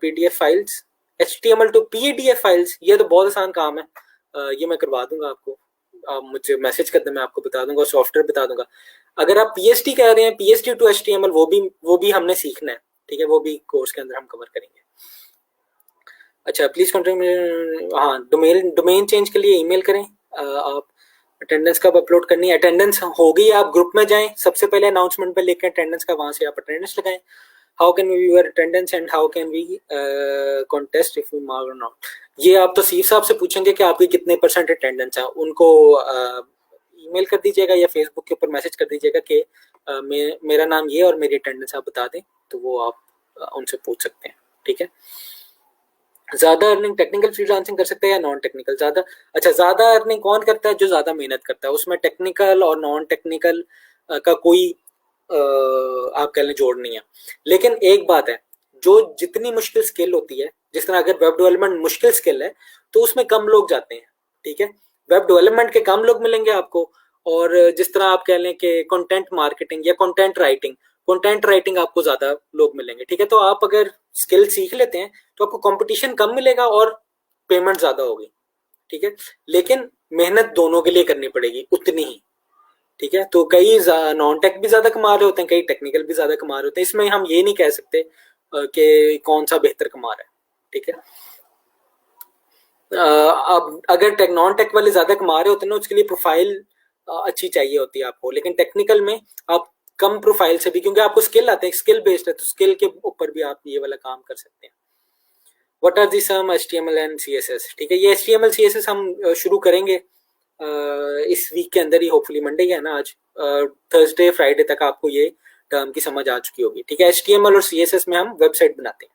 PDF files? HTML to PDF files, ये तो बहुत आसान काम है, ये मैं करवा दूंगा आपको। आप मुझे मैसेज कर दें, मैं आपको बता दूंगा, सॉफ्टवेयर बता दूंगा। अगर आप PHP कह रहे हैं, PHP टू HTML, वो भी हमने सीखना है, ठीक है, वो भी कोर्स के अंदर हम कवर करेंगे। अच्छा, प्लीज कॉन्टेक्ट, हाँ, डोमेन चेंज के लिए ईमेल करें। आप अटेंडेंस कब अपलोड करनी है? अटेंडेंस हो गई, आप ग्रुप में जाएं, सबसे पहले अनाउंसमेंट पे लिखें अटेंडेंस का, वहां से आप अटेंडेंस लगाएं। How can we view your attendance and how can we contest if we mark और नॉट? ये आप तो सीफ साहब से पूछेंगे कि आपकी कितने % अटेंडेंस है, उनको ईमेल कर दीजिएगा या फेसबुक के ऊपर मैसेज कर दीजिएगा कि मेरा नाम ये और मेरी अटेंडेंस आप बता दें, तो वो आप उनसे पूछ सकते हैं, ठीक है। ज्यादा अर्निंग टेक्निकल फ्रीलांसिंग कर सकते हैं या नॉन टेक्निकल? ज्यादा, अच्छा, ज्यादा अर्निंग कौन करता है? जो ज्यादा मेहनत करता है। उसमें टेक्निकल और नॉन टेक्निकल का कोई आप कह लें जोड़ नहीं है। लेकिन एक बात है, जो जितनी मुश्किल स्किल होती है, जिस तरह अगर वेब डेवलपमेंट मुश्किल स्किल है तो उसमें कम लोग जाते हैं, ठीक है, वेब डेवलपमेंट के कम लोग मिलेंगे आपको। और जिस तरह आप कह लें कि कंटेंट मार्केटिंग या कंटेंट राइटिंग आपको ज्यादा लोग मिलेंगे, ठीक है। तो आप अगर स्किल सीख लेते हैं तो आपको कंपटीशन कम मिलेगा और पेमेंट ज्यादा होगी, ठीक है। लेकिन मेहनत दोनों के लिए करनी पड़ेगी उतनी ही, ठीक है। तो कई नॉन टेक भी ज्यादा कमा रहे होते हैं, कई टेक्निकल भी ज्यादा कमा रहे होते हैं, इसमें हम ये नहीं कह सकते कि कौन सा बेहतर कमा रहा है, ठीक है। अब अगर नॉन टेक वाले ज्यादा कमा रहे होते हैं ना, उसके लिए प्रोफाइल अच्छी चाहिए होती है आपको। लेकिन टेक्निकल में आप कम प्रोफाइल से भी, क्योंकि आपको स्किल आते हैं, स्किल बेस्ड है, तो स्किल के ऊपर भी आप ये वाला काम कर सकते हैं। What are the some HTML and CSS? ठीक है, ये HTML CSS हम शुरू करेंगे इस वीक के अंदर ही, होपफुली मंडे है ना आज, थर्सडे फ्राइडे तक आपको ये टर्म की समझ आ चुकी होगी, ठीक है। HTML और CSS में हम वेबसाइट बनाते हैं।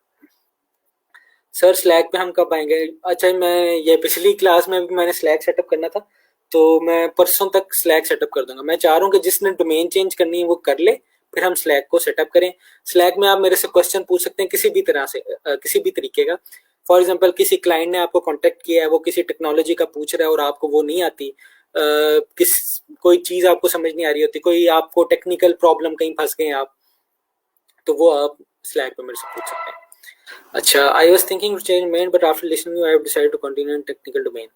सर स्लैक पे हम कब आएंगे? अच्छा, मैं ये पिछली क्लास में भी मैंने स्लैक सेटअप करना था, तो मैं परसों तक स्लैक सेटअप कर दूंगा। मैं चाह रहा हूँ कि जिसने डोमेन चेंज करनी है वो कर ले, फिर हम स्लैक को सेटअप करें। स्लैक में आप मेरे से क्वेश्चन पूछ सकते हैं किसी भी तरह से, किसी भी तरीके का। फॉर एग्जाम्पल, किसी क्लाइंट ने आपको कॉन्टेक्ट किया है, वो किसी टेक्नोलॉजी का पूछ रहा है और आपको वो नहीं आती, कोई चीज़ आपको समझ नहीं आ रही होती, कोई आपको टेक्निकल प्रॉब्लम कहीं फंस गए आप, तो वो आप स्लैक पे मेरे से पूछ सकते हैं। अच्छा, I was thinking to change domain but after listening I have decided to continue in technical domain.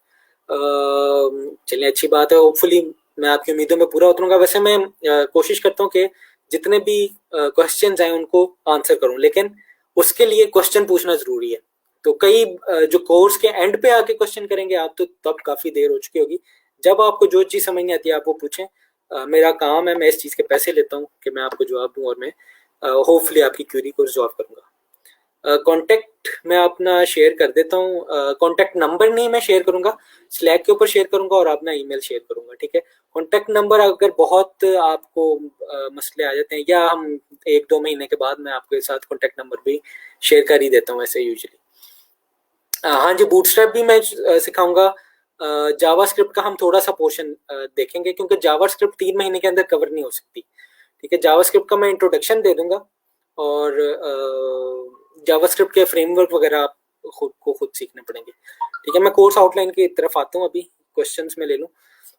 चलिए, अच्छी बात है, होपफुली मैं आपकी उम्मीदों में पूरा उतरूंगा। वैसे मैं कोशिश करता हूँ कि जितने भी क्वेश्चंस आए उनको आंसर करूं, लेकिन उसके लिए क्वेश्चन पूछना जरूरी है। तो कई जो कोर्स के एंड पे आके क्वेश्चन करेंगे आप, तो तब काफी देर हो चुकी होगी। जब आपको जो चीज समझ नहीं आती आप वो पूछें, मेरा काम है, मैं इस चीज के पैसे लेता हूँ कि मैं आपको जवाब दूं, और मैं होपफुली आपकी क्वेरी को रिजॉल्व करूंगा। कॉन्टैक्ट मैं अपना शेयर कर देता हूँ, कॉन्टैक्ट नंबर नहीं मैं शेयर करूंगा, स्लैक के ऊपर शेयर करूंगा और अपना ईमेल शेयर करूंगा, ठीक है। कॉन्टैक्ट नंबर अगर बहुत आपको मसले आ जाते हैं, या हम 1-2 महीने के बाद मैं आपके साथ कॉन्टैक्ट नंबर भी शेयर कर ही देता हूँ ऐसे यूजुअली। हाँ जी, बूटस्ट्रैप भी मैं सिखाऊंगा। जावास्क्रिप्ट का हम थोड़ा सा पोर्शन देखेंगे, क्योंकि जावास्क्रिप्ट 3 महीने के अंदर कवर नहीं हो सकती, ठीक है। जावास्क्रिप्ट का मैं इंट्रोडक्शन दे दूंगा, और जावास्क्रिप्ट के फ्रेमवर्क वगैरह आप खुद सीखने पड़ेंगे, ठीक है। मैं कोर्स आउटलाइन की तरफ आता हूँ, अभी क्वेश्चंस में ले लूँ।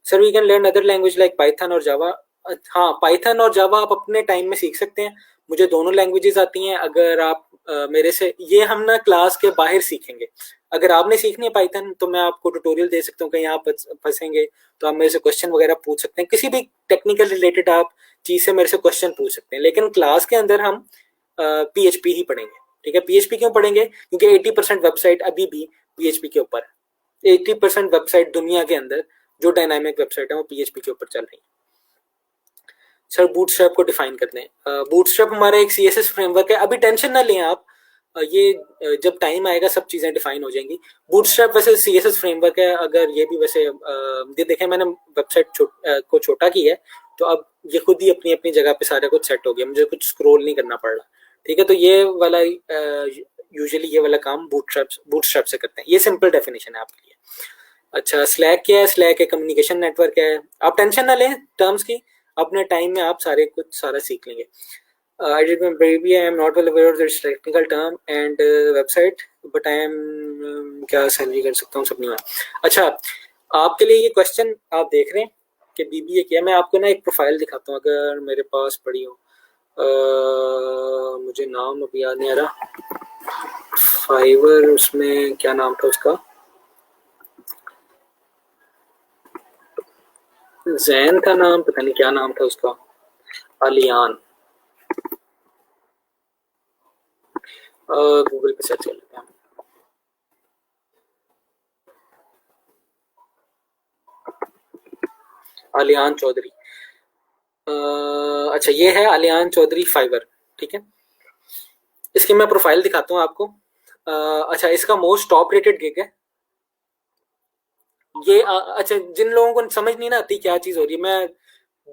Sir we can learn other language like Python और जावा? हाँ, पाइथन और जावा आप अपने टाइम में सीख सकते हैं, मुझे दोनों लैंग्वेजेस आती हैं। अगर आप मेरे से, ये हम ना क्लास के बाहर सीखेंगे। अगर आपने सीखनी है पाइथन तो मैं आपको ट्यूटोरियल दे सकता हूँ, कहीं आप फंसेंगे तो आप मेरे से क्वेश्चन वगैरह पूछ सकते हैं, किसी भी टेक्निकल रिलेटेड आप चीज से मेरे से क्वेश्चन पूछ सकते हैं। लेकिन क्लास के अंदर हम PHP ही पढ़ेंगे, ठीक है। PHP क्यों पढ़ेंगे? क्योंकि 80% वेबसाइट अभी भी PHP के ऊपर है। 80% वेबसाइट दुनिया के अंदर जो डायनामिक वेबसाइट है वो PHP के ऊपर चल रही है। सर बूटस्ट्रैप को डिफाइन कर दें। बूटस्ट्रैप हमारा एक CSS फ्रेमवर्क है, अभी टेंशन ना लें आप, ये जब टाइम आएगा सब चीज़ें डिफाइन हो जाएंगी। बूटस्ट्रैप वैसे CSS फ्रेमवर्क है, अगर ये भी वैसे ये देखें, मैंने वेबसाइट को छोटा किया है, तो अब ये खुद ही अपनी अपनी जगह पे सारा कुछ सेट हो गया, मुझे कुछ स्क्रॉल नहीं करना पड़ रहा, ठीक है। तो ये वाला यूजुअली ये वाला काम बूटस्ट्रैप से करते हैं। ये सिंपल डेफिनेशन है आपके लिए। अच्छा, स्लैक क्या है? स्लैक एक कम्युनिकेशन नेटवर्क है। आप टेंशन ना लें टर्म्स की, अपने टाइम में आप सारा सीख लेंगे। I did my baby. I am not well aware of this technical term and website, but I am क्या सैलरी कर सकता हूँ सब नहीं है. अच्छा, आपके लिए ये क्वेश्चन आप देख रहे हैं कि बीबीए किया. मैं आपको ना एक प्रोफाइल दिखाता हूँ अगर मेरे पास पड़ी हो. मुझे नाम अभी याद नहीं आ रहा. फाइवर, उसमें क्या नाम था उसका, जैन का नाम, पता नहीं क्या नाम था उसका. आलियान. गूगल पे सर्च कर लेते हैं. आलियान चौधरी. अच्छा, ये है आलियान चौधरी फाइवर. ठीक है, इसकी मैं प्रोफाइल दिखाता हूँ आपको. अच्छा, इसका मोस्ट टॉप रेटेड गिग है ये. अच्छा, जिन लोगों को समझ नहीं ना आती क्या चीज हो रही है, मैं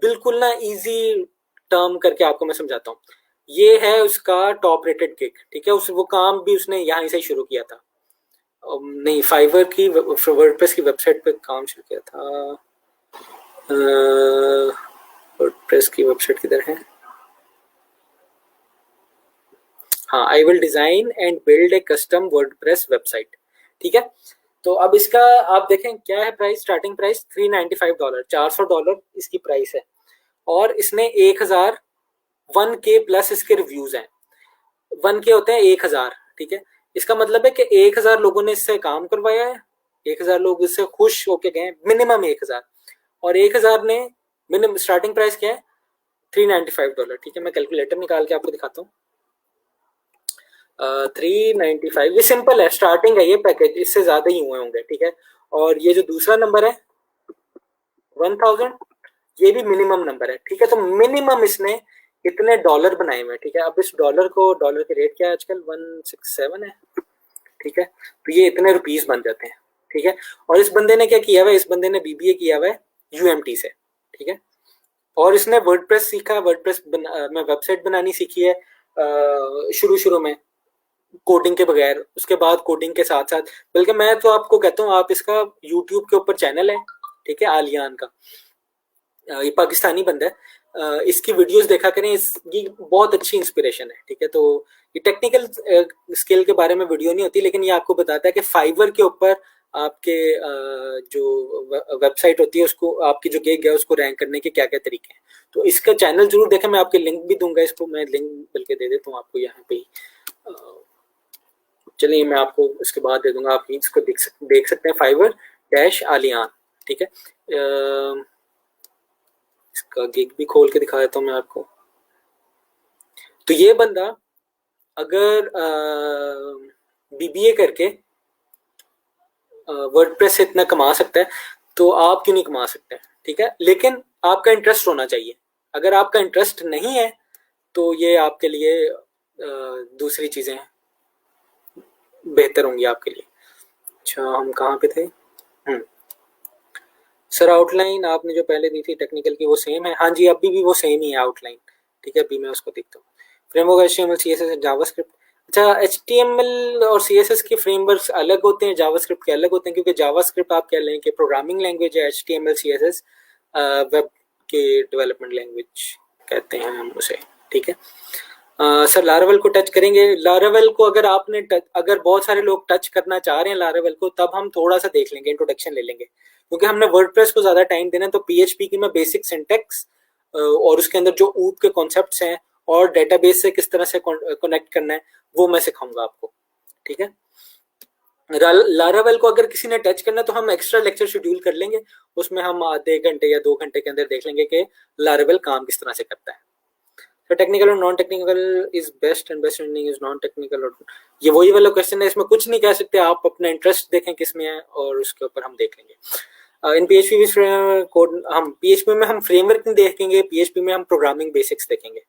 बिल्कुल ना इजी टर्म करके आपको मैं समझाता हूँ. ये है उसका टॉप रेटेड गिग. ठीक है, वो काम भी उसने यहाँ से शुरू किया था. नहीं, फाइवर की वर्डप्रेस की वेबसाइट पे काम शुरू किया था. वर्डप्रेस की वेबसाइट किधर है? हाँ, I will design and build a custom WordPress website. ठीक है, तो अब इसका आप देखें क्या है प्राइस. स्टार्टिंग प्राइस $395, $400 इसकी प्राइस है. और इसने 1000 1K प्लस इसके रिव्यूज हैं. 1K होते हैं 1000. ठीक है, इसका मतलब है कि 1000 लोगों ने इससे काम करवाया है. 1000 लोग इससे खुश होके गए, मिनिमम 1000. और 1000 ने मिनिमम स्टार्टिंग प्राइस क्या है? $395. ठीक है, मैं कैलकुलेटर निकाल के आपको दिखाता हूँ. 395, ये सिंपल है, स्टार्टिंग है ये पैकेज, इससे ज्यादा ही हुए होंगे. ठीक है, और ये जो दूसरा नंबर है 1000, ये भी मिनिमम नंबर है. ठीक है, तो मिनिमम इसने इतने डॉलर बनाए हुए. ठीक है, अब इस डॉलर के रेट क्या है आजकल? 167 है. ठीक है, तो ये इतने रुपीस बन जाते हैं. ठीक है, और इस बंदे ने क्या किया हुआ है? इस बंदे ने बीबीए किया हुआ है UMT से. ठीक है, और इसने वर्डप्रेस सीखा. वर्डप्रेस में वेबसाइट बनानी सीखी है शुरू में, कोडिंग के बगैर. उसके बाद कोडिंग के साथ साथ, बल्कि मैं तो आपको कहता हूँ आप इसका यूट्यूब के ऊपर चैनल है. ठीक है, आलियान का. ये पाकिस्तानी बंदा है. इसकी वीडियोस देखा करें, इसकी बहुत अच्छी इंस्पिरेशन है. ठीक है, तो ये टेक्निकल स्किल के बारे में वीडियो नहीं होती, लेकिन ये आपको बताता है कि फाइवर के ऊपर आपके जो वेबसाइट होती है उसको, आपकी जो गिग है उसको रैंक करने के क्या क्या तरीके हैं. तो इसका चैनल जरूर देखें. मैं आपके लिंक भी दूंगा. इसको मैं लिंक बल्कि दे देता हूँ आपको यहाँ पे. चलिए, मैं आपको इसके बाद दे दूंगा. आप इसको देख सकते हैं, फाइवर डैश आलियान. ठीक है, इसका गिग भी खोल के दिखा देता हूँ मैं आपको. तो ये बंदा अगर बीबीए करके वर्डप्रेस से इतना कमा सकता है, तो आप क्यों नहीं कमा सकते हैं. ठीक है, लेकिन आपका इंटरेस्ट होना चाहिए. अगर आपका इंटरेस्ट नहीं है तो ये आपके लिए दूसरी चीजें बेहतर होंगी आपके लिए. अच्छा, हम कहाँ पे थे? सर, आउटलाइन आपने जो पहले दी थी टेक्निकल की, वो सेम है? हाँ जी, अभी भी वो सेम ही है आउटलाइन. ठीक है, अभी मैं उसको देखता हूँ. Framework HTML CSS JavaScript. अच्छा, HTML और CSS के फ्रेमवर्क्स अलग होते हैं, जावास्क्रिप्ट के अलग होते हैं, क्योंकि जावास्क्रिप्ट आप कह लें कि प्रोग्रामिंग लैंग्वेज है. HTML CSS वेब के डेवलपमेंट लैंग्वेज कहते हैं हम उसे. ठीक है, सर लारावेल को टच करेंगे. लारावेल को अगर आपने अगर बहुत सारे लोग टच करना चाह रहे हैं लारावेल को, तब हम थोड़ा सा देख लेंगे, इंट्रोडक्शन ले लेंगे, क्योंकि हमने वर्डप्रेस को ज्यादा टाइम देना है. तो PHP की मैं बेसिक सिंटेक्स और उसके अंदर जो ऊप के कॉन्सेप्ट्स हैं और डेटाबेस से किस तरह से कनेक्ट करना है, वो मैं सिखाऊंगा आपको. ठीक है, लारावेल को अगर किसी ने टच करना है तो हम एक्स्ट्रा लेक्चर शेड्यूल कर लेंगे. उसमें हम आधे घंटे या 2 घंटे के अंदर देख लेंगे कि लारावेल काम किस तरह से करता है. तो टेक्निकल और non technical is best and best ending is non technical. और ये वही वाला क्वेश्चन है, इसमें कुछ नहीं कह सकते. आप अपना इंटरेस्ट देखें किस में है और उसके ऊपर हम देख लेंगे. इन PHP कोड, हम PHP में हम फ्रेमवर्क नहीं देखेंगे, PHP में हम प्रोग्रामिंग बेसिक्स देखेंगे.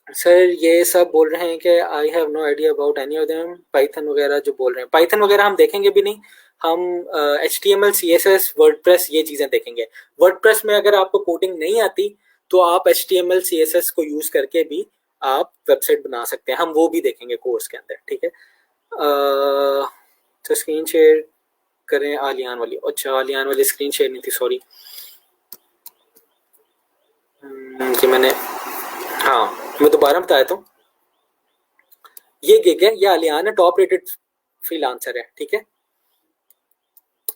सर, ये सब बोल रहे हैं कि I have no idea about any of them. Python वगैरह जो बोल रहे हैं, पाइथन वगैरह हम देखेंगे भी नहीं. हम HTML CSS वर्डप्रेस ये चीजें देखेंगे. वर्डप्रेस में अगर आपको कोडिंग नहीं आती तो आप HTML CSS को यूज करके भी आप वेबसाइट बना सकते हैं. हम वो भी देखेंगे कोर्स के अंदर. ठीक है, तो स्क्रीन शेयर करें आलियान वाली. अच्छा, आलियान वाली स्क्रीन शेयर नहीं थी, सॉरी. कि मैंने हाँ, मैं दोबारा बता देता हूँ। ये गिग है, ये आलियान है, टॉप रेटेड फ्रीलांसर है, ठीक है।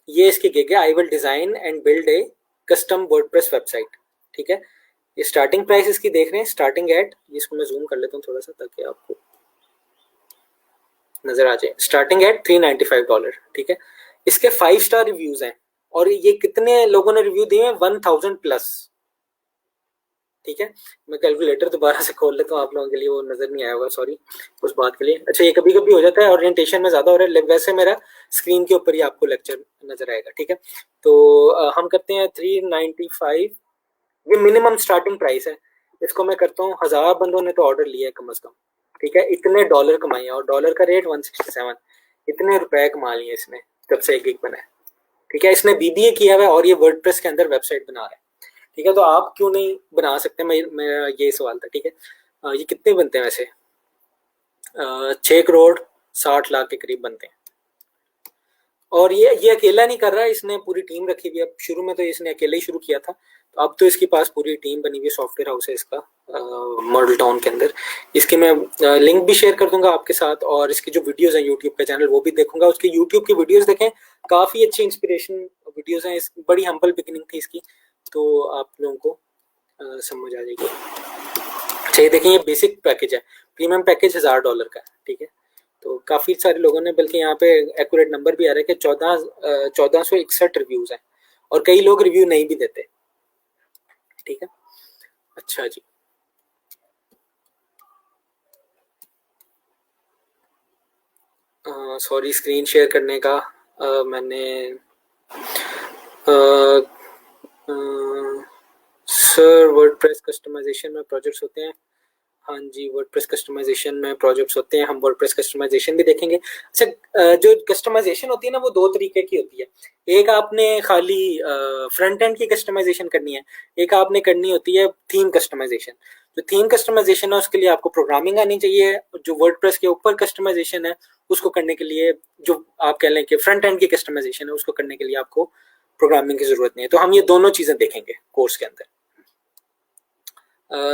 ये इसकी गिग है, I will design and build a custom WordPress website, ठीक है। ये स्टार्टिंग प्राइस इसकी देख रहे हैं, स्टार्टिंग एट, इसको मैं जूम कर लेता हूँ थोड़ा सा ताकि आपको नजर आ जाए। स्टार्टिंग एट $395, ठीक है। इसके 5 स्टार रिव्यूज हैं और ये कितने लोगों ने रिव्यू दिए हैं, 1000 प्लस, ठीक है। मैं कैलकुलेटर दोबारा से खोल लेता हूँ आप लोगों के लिए, वो नजर नहीं आया होगा, सॉरी उस बात के लिए। अच्छा, ये कभी कभी हो जाता है, ओरिएंटेशन में ज्यादा हो रहा है, वैसे मेरा स्क्रीन के ऊपर ही आपको लेक्चर नजर आएगा, ठीक है। तो हम करते हैं 395, ये मिनिमम स्टार्टिंग प्राइस है। इसको मैं करता हूँ, 1000 बंदों ने तो ऑर्डर लिया है कम से कम, ठीक है। इतने डॉलर कमाए और डॉलर का रेट 167, इतने रुपए कमा लिए इसने जब से एक गिग बना है, ठीक है। इसने बीबीए किया हुआ है और ये वर्डप्रेस के अंदर वेबसाइट बना रहा है, ठीक है। तो आप क्यों नहीं बना सकते, मेरा ये सवाल था, ठीक है। ये कितने बनते हैं वैसे, 6 करोड़ 60 लाख के करीब बनते हैं। और ये अकेला नहीं कर रहा है, इसने पूरी टीम रखी हुई है। अब शुरू में तो इसने अकेले ही शुरू किया था, तो अब तो इसके पास पूरी टीम बनी हुई है, सॉफ्टवेयर हाउस है इसका मॉडल टाउन के अंदर। इसकी मैं लिंक भी शेयर कर दूंगा आपके साथ, और इसकी जो वीडियोस हैं यूट्यूब का चैनल वो भी देखूंगा। उसके यूट्यूब की वीडियोस देखें, काफ़ी अच्छी इंस्पिरेशन वीडियोस हैं। बड़ी हम्बल बिगिनिंग थी इसकी, तो आप लोगों को समझ आ जाएगी। अच्छा, ये देखें, ये बेसिक पैकेज है, प्रीमियम पैकेज $1000 का है, ठीक है। तो काफ़ी सारे लोगों ने, बल्कि यहाँ पे एक्यूरेट नंबर भी आ रहा है कि 1461 रिव्यूज़ हैं, और कई लोग रिव्यू नहीं भी देते, ठीक है। अच्छा जी, सॉरी स्क्रीन शेयर करने का मैंने सर वर्डप्रेस कस्टमाइजेशन में प्रोजेक्ट्स होते हैं। हाँ जी, वर्डप्रेस कस्टमाइजेशन में प्रोजेक्ट्स होते हैं, हम वर्डप्रेस कस्टमाइजेशन भी देखेंगे। अच्छा, जो कस्टमाइजेशन होती है ना, वो 2 तरीके की होती है। एक आपने खाली फ्रंट एंड की कस्टमाइजेशन करनी है, एक आपने करनी होती है थीम कस्टमाइजेशन। जो थीम कस्टमाइजेशन है उसके लिए आपको प्रोग्रामिंग आनी चाहिए। जो वर्डप्रेस के ऊपर कस्टमाइजेशन है उसको करने के लिए, जो आप कह लें कि फ्रंट एंड की कस्टमाइजेशन है, उसको करने के लिए आपको प्रोग्रामिंग की जरूरत नहीं है। तो हम ये दोनों चीजें देखेंगे कोर्स के अंदर।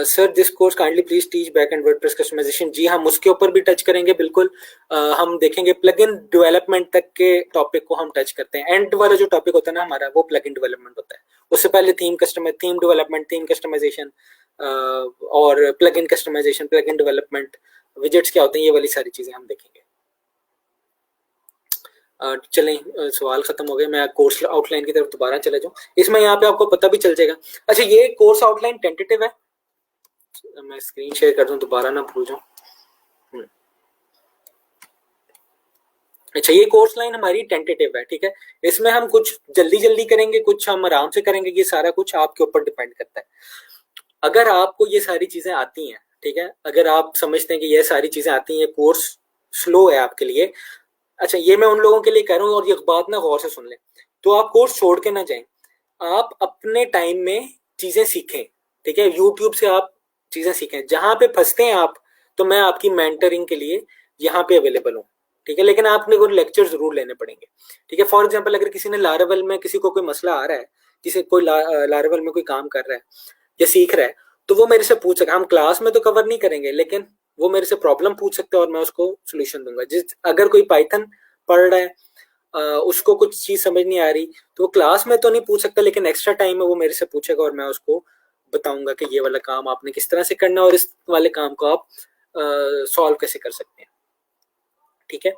Sir this course kindly please teach back end WordPress customization. जी हम उसके ऊपर भी टच करेंगे, बिल्कुल। हम देखेंगे प्लगइन डेवलपमेंट तक के टॉपिक को हम टच करते हैं। एंड वाला जो टॉपिक होता है ना हमारा, वो प्लगइन डेवलपमेंट होता है। उससे पहले थीम डेवलपमेंट, थीम कस्टमाइजेशन और plugin customisation, plugin development, widgets क्या होते हैं, ये वाली सारी चीजें हम देखेंगे। चलें, सवाल खत्म हो गए, मैं कोर्स आउटलाइन की तरफ दोबारा चले जाऊँ। इसमें यहाँ पे आपको पता भी चल जाएगा। अच्छा, ये कोर्स आउटलाइन टेंटेटिव है, मैं स्क्रीन शेयर कर दूं दोबारा ना भूल जाऊं। अच्छा, ये कोर्स लाइन हमारी टेंटेटिव है, ठीक है। इसमें हम कुछ जल्दी करेंगे, कुछ हम आराम से करेंगे। ये सारा कुछ आपके ऊपर डिपेंड करता है। अगर आपको ये सारी चीजें आती हैं, ठीक है, अगर आप समझते हैं कि ये सारी चीजें आती हैं, कोर्स स्लो है आपके लिए, अच्छा ये मैं उन लोगों के लिए कह रहा हूँ, और ये बात ना गौर से सुन लें, तो आप कोर्स छोड़ के ना जाएं, आप अपने टाइम में चीजें सीखें, ठीक है। यूट्यूब से आप चीजें सीखें। जहां पे फंसते हैं आप, तो मैं आपकी मेंटरिंग के लिए यहाँ पे अवेलेबल हूँ, ठीक है। लेकिन आपने को लेक्चर जरूर लेने पड़ेंगे, ठीक है। फॉर एग्जाम्पल, अगर किसी ने लारावेल में, किसी को कोई मसला आ रहा है, किसी कोई लारावेल में कोई काम कर रहा है या सीख रहा है, तो वो मेरे से पूछ सकता है। हम क्लास में तो कवर नहीं करेंगे, लेकिन वो मेरे से प्रॉब्लम पूछ सकते हैं और मैं उसको सोल्यूशन दूंगा। अगर कोई पाइथन पढ़ रहा है, उसको कुछ चीज समझ नहीं आ रही, तो वो क्लास में तो नहीं पूछ सकता, लेकिन एक्स्ट्रा टाइम में वो मेरे से पूछेगा और मैं उसको बताऊंगा कि ये वाला काम आपने किस तरह से करना है और इस वाले काम को आप सॉल्व कैसे कर सकते हैं, ठीक है।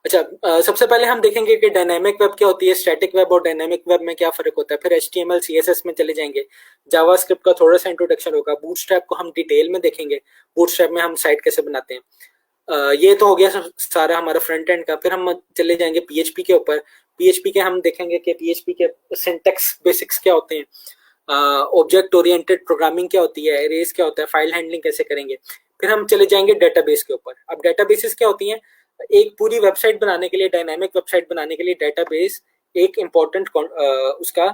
अच्छा, सबसे पहले हम देखेंगे कि डायनामिक वेब क्या होती है, स्टैटिक वेब और डायनामिक वेब में क्या फर्क होता है। फिर HTML CSS में चले जाएंगे, जावास्क्रिप्ट का थोड़ा सा इंट्रोडक्शन होगा, बूटस्ट्रैप को हम डिटेल में देखेंगे, बूटस्ट्रैप में हम साइट कैसे बनाते हैं। ये तो हो गया सारा हमारा फ्रंट एंड का। फिर हम चले जाएंगे PHP के ऊपर। PHP के हम देखेंगे कि PHP के सिंटैक्स बेसिक्स क्या होते हैं, ऑब्जेक्ट ओरिएंटेड प्रोग्रामिंग क्या होती है, एरेज क्या होता है, फाइल हैंडलिंग कैसे करेंगे। फिर हम चले जाएंगे डेटाबेस के ऊपर। अब डेटाबेसेस क्या होती हैं, एक पूरी वेबसाइट बनाने के लिए, डायनामिक वेबसाइट बनाने के लिए डेटाबेस एक इम्पोर्टेंट उसका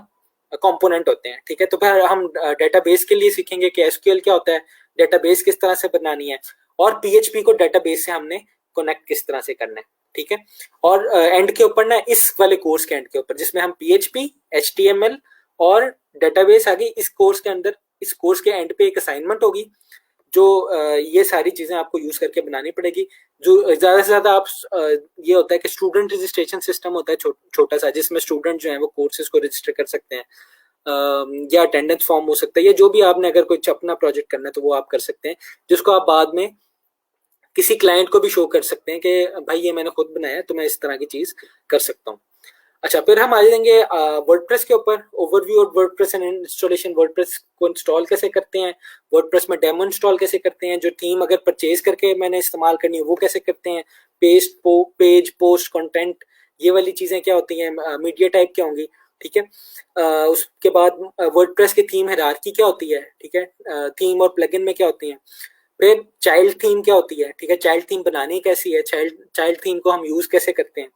कंपोनेंट होते हैं, ठीक है। तो फिर हम डेटाबेस के लिए सीखेंगे कि SQL क्या होता है, डेटाबेस किस तरह से बनानी है, और PHP को डेटाबेस से हमने कनेक्ट किस तरह से करना है, ठीक है। और एंड के ऊपर ना, इस वाले कोर्स के एंड के ऊपर, जिसमें हम PHP, HTML और डेटाबेस आ गई, इस कोर्स के अंदर, इस कोर्स के एंड पे एक असाइनमेंट होगी जो ये सारी चीज़ें आपको यूज़ करके बनानी पड़ेगी। जो ज़्यादा से ज़्यादा आप ये होता है कि स्टूडेंट रजिस्ट्रेशन सिस्टम होता है छोटा सा, जिसमें स्टूडेंट जो है वो कोर्सेज को रजिस्टर कर सकते हैं, या अटेंडेंस फॉर्म हो सकता है, या जो भी आपने अगर कुछ अपना प्रोजेक्ट करना है तो वो आप कर सकते हैं, जिसको आप बाद में किसी क्लाइंट को भी शो कर सकते हैं कि भाई ये मैंने खुद बनाया है, तो मैं इस तरह की चीज़ कर सकता हूँ। अच्छा, फिर हम आ जाएंगे वर्डप्रेस के ऊपर, overview of WordPress and installation. WordPress को इंस्टॉल कैसे करते हैं, वर्डप्रेस में डेमो इंस्टॉल कैसे करते हैं, जो थीम अगर परचेज करके मैंने इस्तेमाल करनी है वो कैसे करते हैं, पेज पोस्ट कंटेंट, ये वाली चीज़ें क्या होती हैं, मीडिया टाइप क्या होंगी, ठीक है। उसके बाद वर्डप्रेस की थीम हायरार्की क्या होती है, ठीक है, थीम और प्लगइन में क्या होती हैं। फिर चाइल्ड थीम क्या होती है, ठीक है, चाइल्ड थीम बनानी कैसी है, चाइल्ड थीम को हम यूज़ कैसे करते हैं।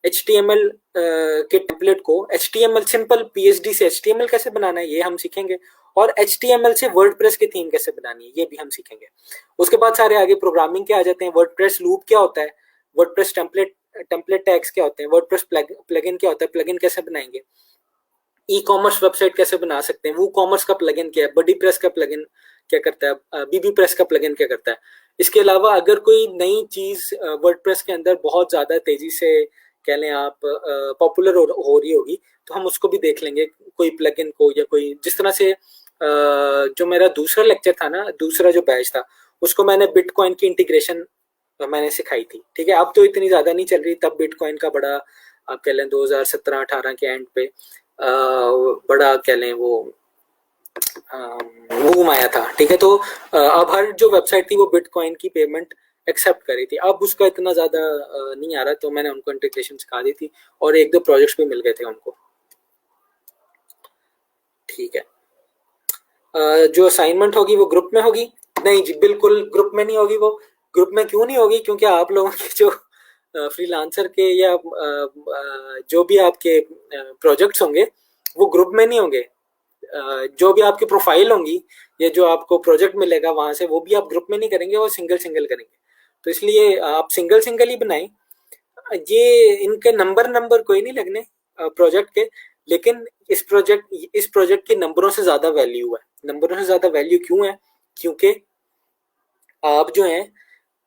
HTML के टेम्पलेट को HTML सिंपल PHP से HTML कैसे बनाना है ये हम सीखेंगे, और HTML से वर्डप्रेस की थीम कैसे बनानी है ये भी हम सीखेंगे। उसके बाद सारे आगे प्रोग्रामिंग के आ जाते हैं। वर्डप्रेस लूप क्या होता है, वर्डप्रेस टेम्पलेट टैग्स क्या होते हैं, वर्डप्रेस प्लगइन क्या होता है, प्लगइन कैसे बनाएंगे, ई कॉमर्स वेबसाइट कैसे बना सकते हैं, वो कॉमर्स का प्लगइन क्या है, बडी प्रेस का प्लगइन क्या करता है, बीबी प्रेस का प्लगइन क्या करता है। इसके अलावा अगर कोई नई चीज़ वर्डप्रेस के अंदर बहुत ज़्यादा तेज़ी से कह लें आप पॉपुलर हो रही होगी तो हम उसको भी देख लेंगे, कोई प्लगइन को, या कोई जिस तरह से जो मेरा दूसरा लेक्चर था ना, दूसरा जो बैच था, उसको मैंने बिटकॉइन की इंटीग्रेशन मैंने सिखाई थी, ठीक है। अब तो इतनी ज़्यादा नहीं चल रही, तब बिटकॉइन का बड़ा आप कह लें 2017-18 के एंड पे बड़ा कह लें वो बूम आया था, ठीक है। तो अब हर जो वेबसाइट थी वो बिटकॉइन की पेमेंट एक्सेप्ट करी थी, अब उसका इतना ज़्यादा नहीं आ रहा, तो मैंने उनको इंटीग्रेशन सिखा दी थी और 1-2 प्रोजेक्ट्स भी मिल गए थे उनको, ठीक है। जो असाइनमेंट होगी वो ग्रुप में होगी? नहीं जी, बिल्कुल ग्रुप में नहीं होगी। वो ग्रुप में क्यों नहीं होगी, क्योंकि आप लोगों के जो फ्रीलांसर के या जो भी आपके प्रोजेक्ट्स होंगे वो ग्रुप में नहीं होंगे। जो भी आपकी प्रोफाइल होंगी या जो आपको प्रोजेक्ट मिलेगा वहां से, वो भी आप ग्रुप में नहीं करेंगे, वो सिंगल करेंगे। तो इसलिए आप सिंगल ही बनाएं। ये इनके नंबर कोई नहीं लगने प्रोजेक्ट के, लेकिन इस प्रोजेक्ट के नंबरों से ज़्यादा वैल्यू है। नंबरों से ज़्यादा वैल्यू क्यों है, क्योंकि आप जो हैं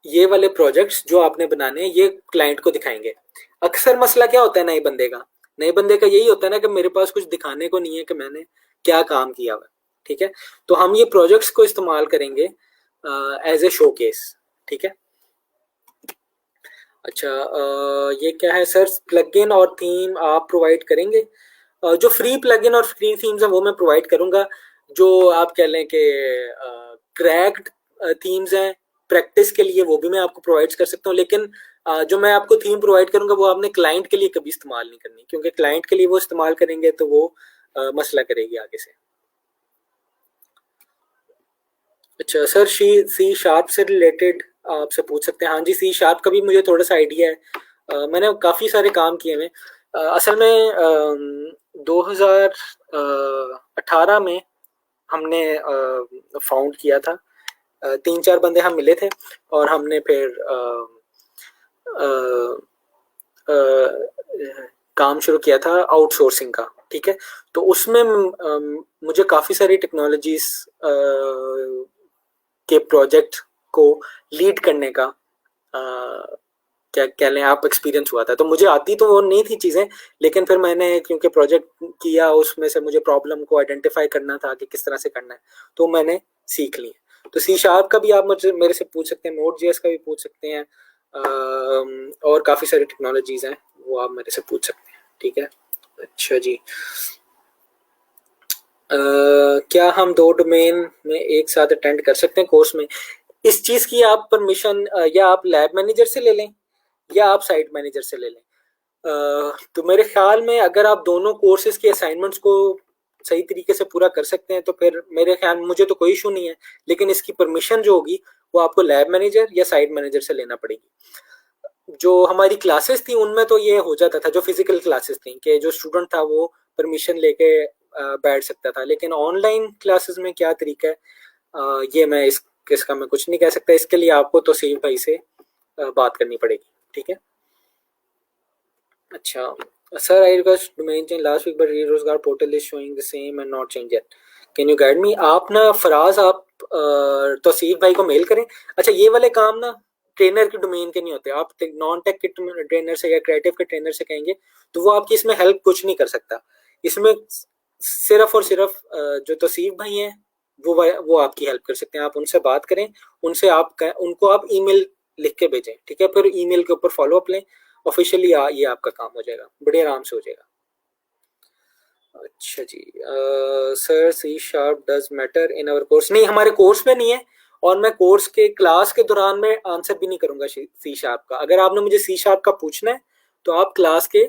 ये वाले प्रोजेक्ट्स जो आपने बनाने हैं ये क्लाइंट को दिखाएंगे। अक्सर मसला क्या होता है नए बंदे का यही होता है ना कि मेरे पास कुछ दिखाने को नहीं है कि मैंने क्या काम किया हुआ, ठीक है। तो हम ये प्रोजेक्ट्स को इस्तेमाल करेंगे एज ए शोकेस, ठीक है। अच्छा, ये क्या है सर, प्लगइन और थीम आप प्रोवाइड करेंगे? जो फ्री प्लगइन और फ्री थीम्स हैं वो मैं प्रोवाइड करूंगा। जो आप कह लें कि क्रैक्ड थीम्स हैं प्रैक्टिस के लिए, वो भी मैं आपको प्रोवाइड कर सकता हूँ, लेकिन जो मैं आपको थीम प्रोवाइड करूंगा वो आपने क्लाइंट के लिए कभी इस्तेमाल नहीं करनी, क्योंकि क्लाइंट के लिए वो इस्तेमाल करेंगे तो वो मसला करेगी आगे से। अच्छा सर, C# से रिलेटेड आपसे पूछ सकते हैं? हाँ जी, C# का भी मुझे थोड़ा सा आइडिया है। मैंने काफ़ी सारे काम किए हुए। असल में 2018 में हमने फाउंड किया था। 3-4 बंदे हम मिले थे और हमने फिर काम शुरू किया था आउटसोर्सिंग का, ठीक है। तो उसमें मुझे काफ़ी सारी टेक्नोलॉजीज के प्रोजेक्ट को लीड करने का क्या कह लें आप एक्सपीरियंस हुआ था। तो मुझे आती तो वो नहीं थी चीज़ें, लेकिन फिर मैंने क्योंकि प्रोजेक्ट किया उसमें से मुझे प्रॉब्लम को आइडेंटिफाई करना था कि किस तरह से करना है, तो मैंने सीख ली। तो C# का भी आप मुझे मेरे से पूछ सकते हैं, Node.js का भी पूछ सकते हैं, और काफ़ी सारी टेक्नोलॉजीज हैं वो आप मेरे से पूछ सकते हैं, ठीक है। अच्छा जी, क्या हम 2 डोमेन में एक साथ अटेंड कर सकते हैं कोर्स में? इस चीज़ की आप परमिशन या आप लैब मैनेजर से ले लें या आप साइट मैनेजर से ले लें। तो मेरे ख्याल में अगर आप दोनों कोर्सेज के असाइनमेंट्स को सही तरीके से पूरा कर सकते हैं तो फिर मेरे ख्याल में मुझे तो कोई इशू नहीं है, लेकिन इसकी परमिशन जो होगी वो आपको लैब मैनेजर या साइट मैनेजर से लेना पड़ेगी। जो हमारी क्लासेस थी उनमें तो ये हो जाता था, जो फिजिकल क्लासेस थी, कि जो स्टूडेंट था वो परमिशन लेके बैठ सकता था, लेकिन ऑनलाइन क्लासेस में क्या तरीका है ये मैं इसका मैं कुछ नहीं कह सकता। इसके लिए आपको तो तौसीफ भाई से बात करनी पड़ेगी, ठीक है। अच्छा sir, I request domain change last week but Rozgaar portal is showing the same and not change yet, can you guide me? आप ना फराज, आप तौसीफ भाई को मेल करें। अच्छा, ये वाले काम ना ट्रेनर के डोमेन के नहीं होते, आप नॉन टेक के ट्रेनर से या क्रिएटिव के ट्रेनर से कहेंगे तो वो आपकी इसमें हेल्प कुछ नहीं कर सकता। इसमें सिर्फ और सिर्फ जो तौसीफ भाई हैं वो आपकी हेल्प कर सकते हैं। आप उनसे बात करें, उनसे उनको आप ईमेल लिख के भेजें, ठीक है, फिर ईमेल के ऊपर फॉलो अप लें, ऑफिशियली ये आपका काम हो जाएगा, बड़े आराम से हो जाएगा। अच्छा जी, sir C sharp does matter in our course? नहीं, हमारे कोर्स में नहीं है, और मैं कोर्स के क्लास के दौरान में आंसर भी नहीं करूंगा सी शार्प का। अगर आपने मुझे सी शार्प का पूछना है तो आप क्लास के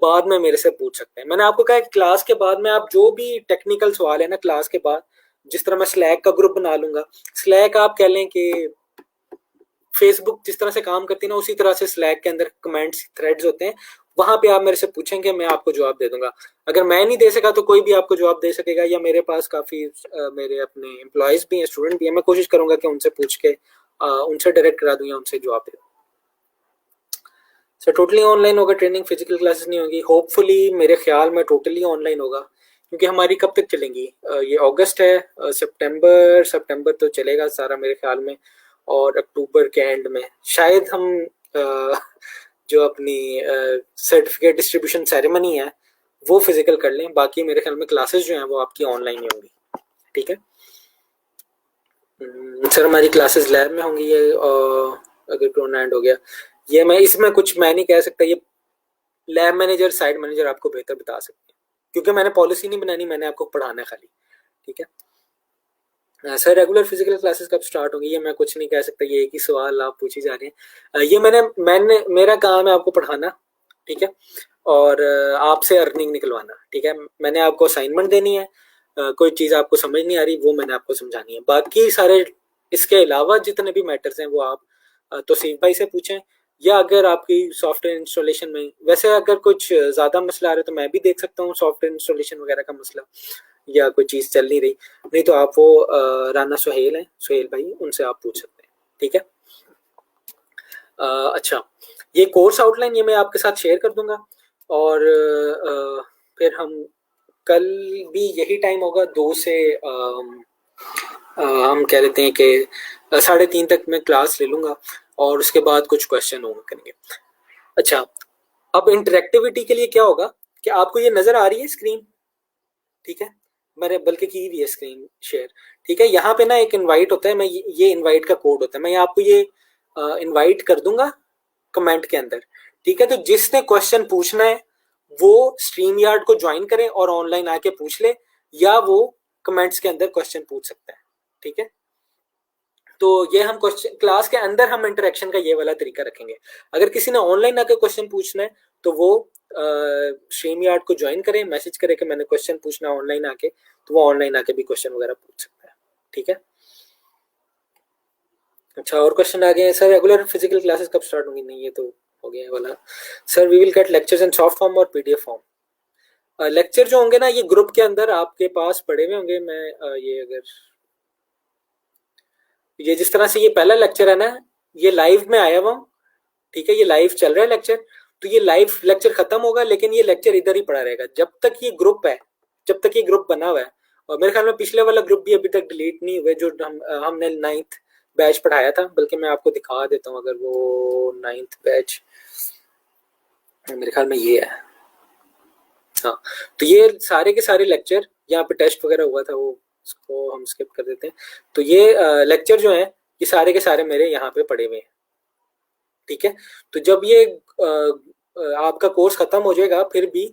बाद में मेरे से पूछ सकते हैं। मैंने आपको कहा कि क्लास के बाद में आप जो भी टेक्निकल सवाल है ना, क्लास के बाद, जिस तरह मैं स्लैक का ग्रुप बना लूंगा, स्लैक आप कह लें कि फेसबुक जिस तरह से काम करती है ना, उसी तरह से स्लैक के अंदर कमेंट्स थ्रेड्स होते हैं, वहां पे आप मेरे से पूछेंगे, मैं आपको जवाब दे दूंगा। अगर मैं नहीं दे सका तो कोई भी आपको जवाब दे सकेगा, या मेरे पास काफी मेरे अपने एम्प्लॉयज भी हैं, स्टूडेंट भी हैं, मैं कोशिश करूंगा कि उनसे पूछ के उनसे डायरेक्ट करा दूं या उनसे जवाब दे दूं। सर टोटली ऑनलाइन होगा ट्रेनिंग, फिजिकल क्लासेस नहीं होगी? होपफुली मेरे ख्याल में टोटली ऑनलाइन होगा, क्योंकि हमारी कब तक चलेंगी? ये अगस्त है, सितंबर तो चलेगा सारा मेरे ख्याल में, और अक्टूबर के एंड में शायद हम जो अपनी सर्टिफिकेट डिस्ट्रीब्यूशन सेरेमनी है वो फिजिकल कर लें। बाकी मेरे ख्याल में क्लासेस जो हैं वो आपकी ऑनलाइन ही होंगी, ठीक है। सर हमारी क्लासेस लैब में होंगी, ये अगर कोरोना एंड हो गया, ये मैं इसमें कुछ मैं नहीं कह सकता, ये लैब मैनेजर साइट मैनेजर आपको बेहतर बता सकते हैं, क्योंकि मैंने पॉलिसी नहीं बनानी, मैंने आपको पढ़ाना है खाली, ठीक है। सर रेगुलर फिजिकल क्लासेस कब स्टार्ट होंगी? ये मैं कुछ नहीं कह सकता, ये एक ही सवाल आप पूछी जा रहे हैं। ये मैंने मेरा काम है आपको पढ़ाना, ठीक है, और आपसे अर्निंग निकलवाना, ठीक है। मैंने आपको असाइनमेंट देनी है, कोई चीज़ आपको समझ नहीं आ रही वो मैंने आपको समझानी है। बाकी सारे इसके अलावा जितने भी मैटर्स हैं वो आप तौसीफ भाई से पूछें, या अगर आपकी सॉफ्टवेयर इंस्टॉलेशन में, वैसे अगर कुछ ज़्यादा मसला आ रहा है तो मैं भी देख सकता हूँ सॉफ्टवेयर इंस्टॉलेशन वगैरह का मसला, या कोई चीज़ चल नहीं रही, नहीं तो आप वो राना सुहेल हैं, सुहेल भाई, उनसे आप पूछ सकते हैं, ठीक है। अच्छा, ये कोर्स आउटलाइन ये मैं आपके साथ शेयर कर दूंगा, और फिर हम कल भी यही टाइम होगा, 2 से हम कह लेते हैं कि 3:30 तक मैं क्लास ले लूँगा, और उसके बाद कुछ क्वेश्चन होंगे करेंगे। अच्छा, अब इंटरेक्टिविटी के लिए क्या होगा कि आपको ये नज़र आ रही है स्क्रीन, ठीक है, मैंने बल्कि की भी है स्क्रीन शेयर, ठीक है। यहाँ पे ना एक इनवाइट होता है, मैं ये इनवाइट का कोड होता है, मैं आपको ये इनवाइट कर दूंगा कमेंट के अंदर, ठीक है। तो जिसने क्वेश्चन पूछना है वो स्ट्रीम यार्ड को ज्वाइन करे और ऑनलाइन आके पूछ ले, या वो कमेंट्स के अंदर क्वेश्चन पूछ सकता है, ठीक है। तो ये हम क्वेश्चन क्लास के अंदर हम इंटरेक्शन का ये वाला तरीका रखेंगे। अगर किसी ने ऑनलाइन आके क्वेश्चन पूछना है तो वो स्ट्रीम यार्ड को ज्वाइन करें, मैसेज करे कि मैंने क्वेश्चन पूछना ऑनलाइन आके, तो वो ऑनलाइन आके भी क्वेश्चन वगैरह पूछ सकता है, ठीक है। अच्छा, और क्वेश्चन आ गए हैं सर रेगुलर फिजिकल क्लासेस कब स्टार्ट होंगी? नहीं, ये तो हो गया वाला। Sir we will get lectures in soft form और पीडीएफ फॉर्म? लेक्चर जो होंगे ना ये ग्रुप के अंदर आपके पास पड़े हुए होंगे। मैं ये अगर ये जिस तरह से ये पहला लेक्चर है ना, ये लाइव में आया हुआ हूँ, ठीक है, ये लाइव चल रहा है लेक्चर, तो ये लाइव लेक्चर खत्म होगा, लेकिन ये लेक्चर इधर ही पड़ा रहेगा जब तक ये ग्रुप है, जब तक ये ग्रुप बना हुआ है। और मेरे ख्याल में पिछले वाला ग्रुप भी अभी तक डिलीट नहीं हुए, जो हमने 9th बैच पढ़ाया था, बल्कि मैं आपको दिखा देता हूँ, अगर वो 9th बैच मेरे ख्याल में ये है, हाँ। तो ये सारे के सारे लेक्चर, यहाँ पे टेस्ट वगैरह हुआ था, वो उसको हम स्किप कर देते हैं। तो ये लेक्चर जो है ये सारे के सारे मेरे यहाँ पे पड़े हुए हैं, ठीक है। तो जब ये आपका कोर्स खत्म हो जाएगा, फिर भी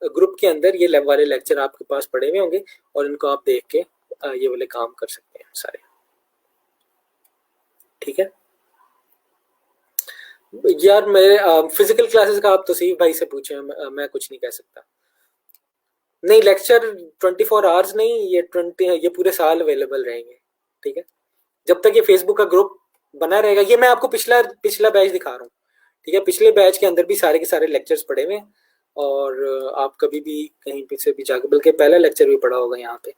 ग्रुप के अंदर ये वाले लेक्चर आपके पास पड़े हुए होंगे, और इनको आप देख के ये वाले काम कर सकते हैं सारे, ठीक है। यार मेरे फिजिकल क्लासेस का आप तौसीफ भाई से पूछें, मैं कुछ नहीं कह सकता। नहीं, लेक्चर 24 आवर्स नहीं, ये पूरे साल अवेलेबल रहेंगे, ठीक है, जब तक ये फेसबुक का ग्रुप बना रहेगा। ये मैं आपको पिछला बैच दिखा रहा हूँ, ठीक है। पिछले बैच के अंदर भी सारे के सारे लेक्चर्स पड़े हुए हैं, और आप कभी भी कहीं पे से भी जाकर, बल्कि पहला लेक्चर भी पड़ा होगा यहाँ पे,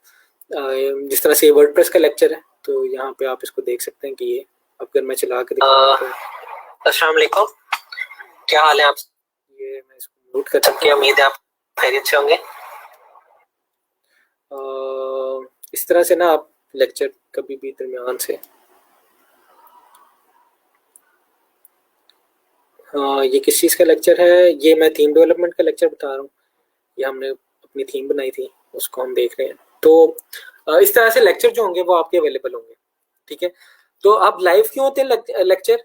जिस तरह से ये वर्डप्रेस का लेक्चर है, तो यहाँ पे आप इसको देख सकते हैं कि ये अगर मैं चला कर अस्सलाम वालेकुम, क्या हाल है आप? ये मैं इसको म्यूट कर सकती हूँ, उम्मीद है आप खैरियत से होंगे। इस तरह से ना आप लेक्चर कभी भी दरमियान से। हाँ, ये किस चीज़ का लेक्चर है? ये मैं थीम डेवलपमेंट का लेक्चर बता रहा हूँ। ये हमने अपनी थीम बनाई थी, उसको हम देख रहे हैं। तो इस तरह से लेक्चर जो होंगे वो आपके अवेलेबल होंगे, ठीक है। तो अब लाइव क्यों होते हैं लेक्चर?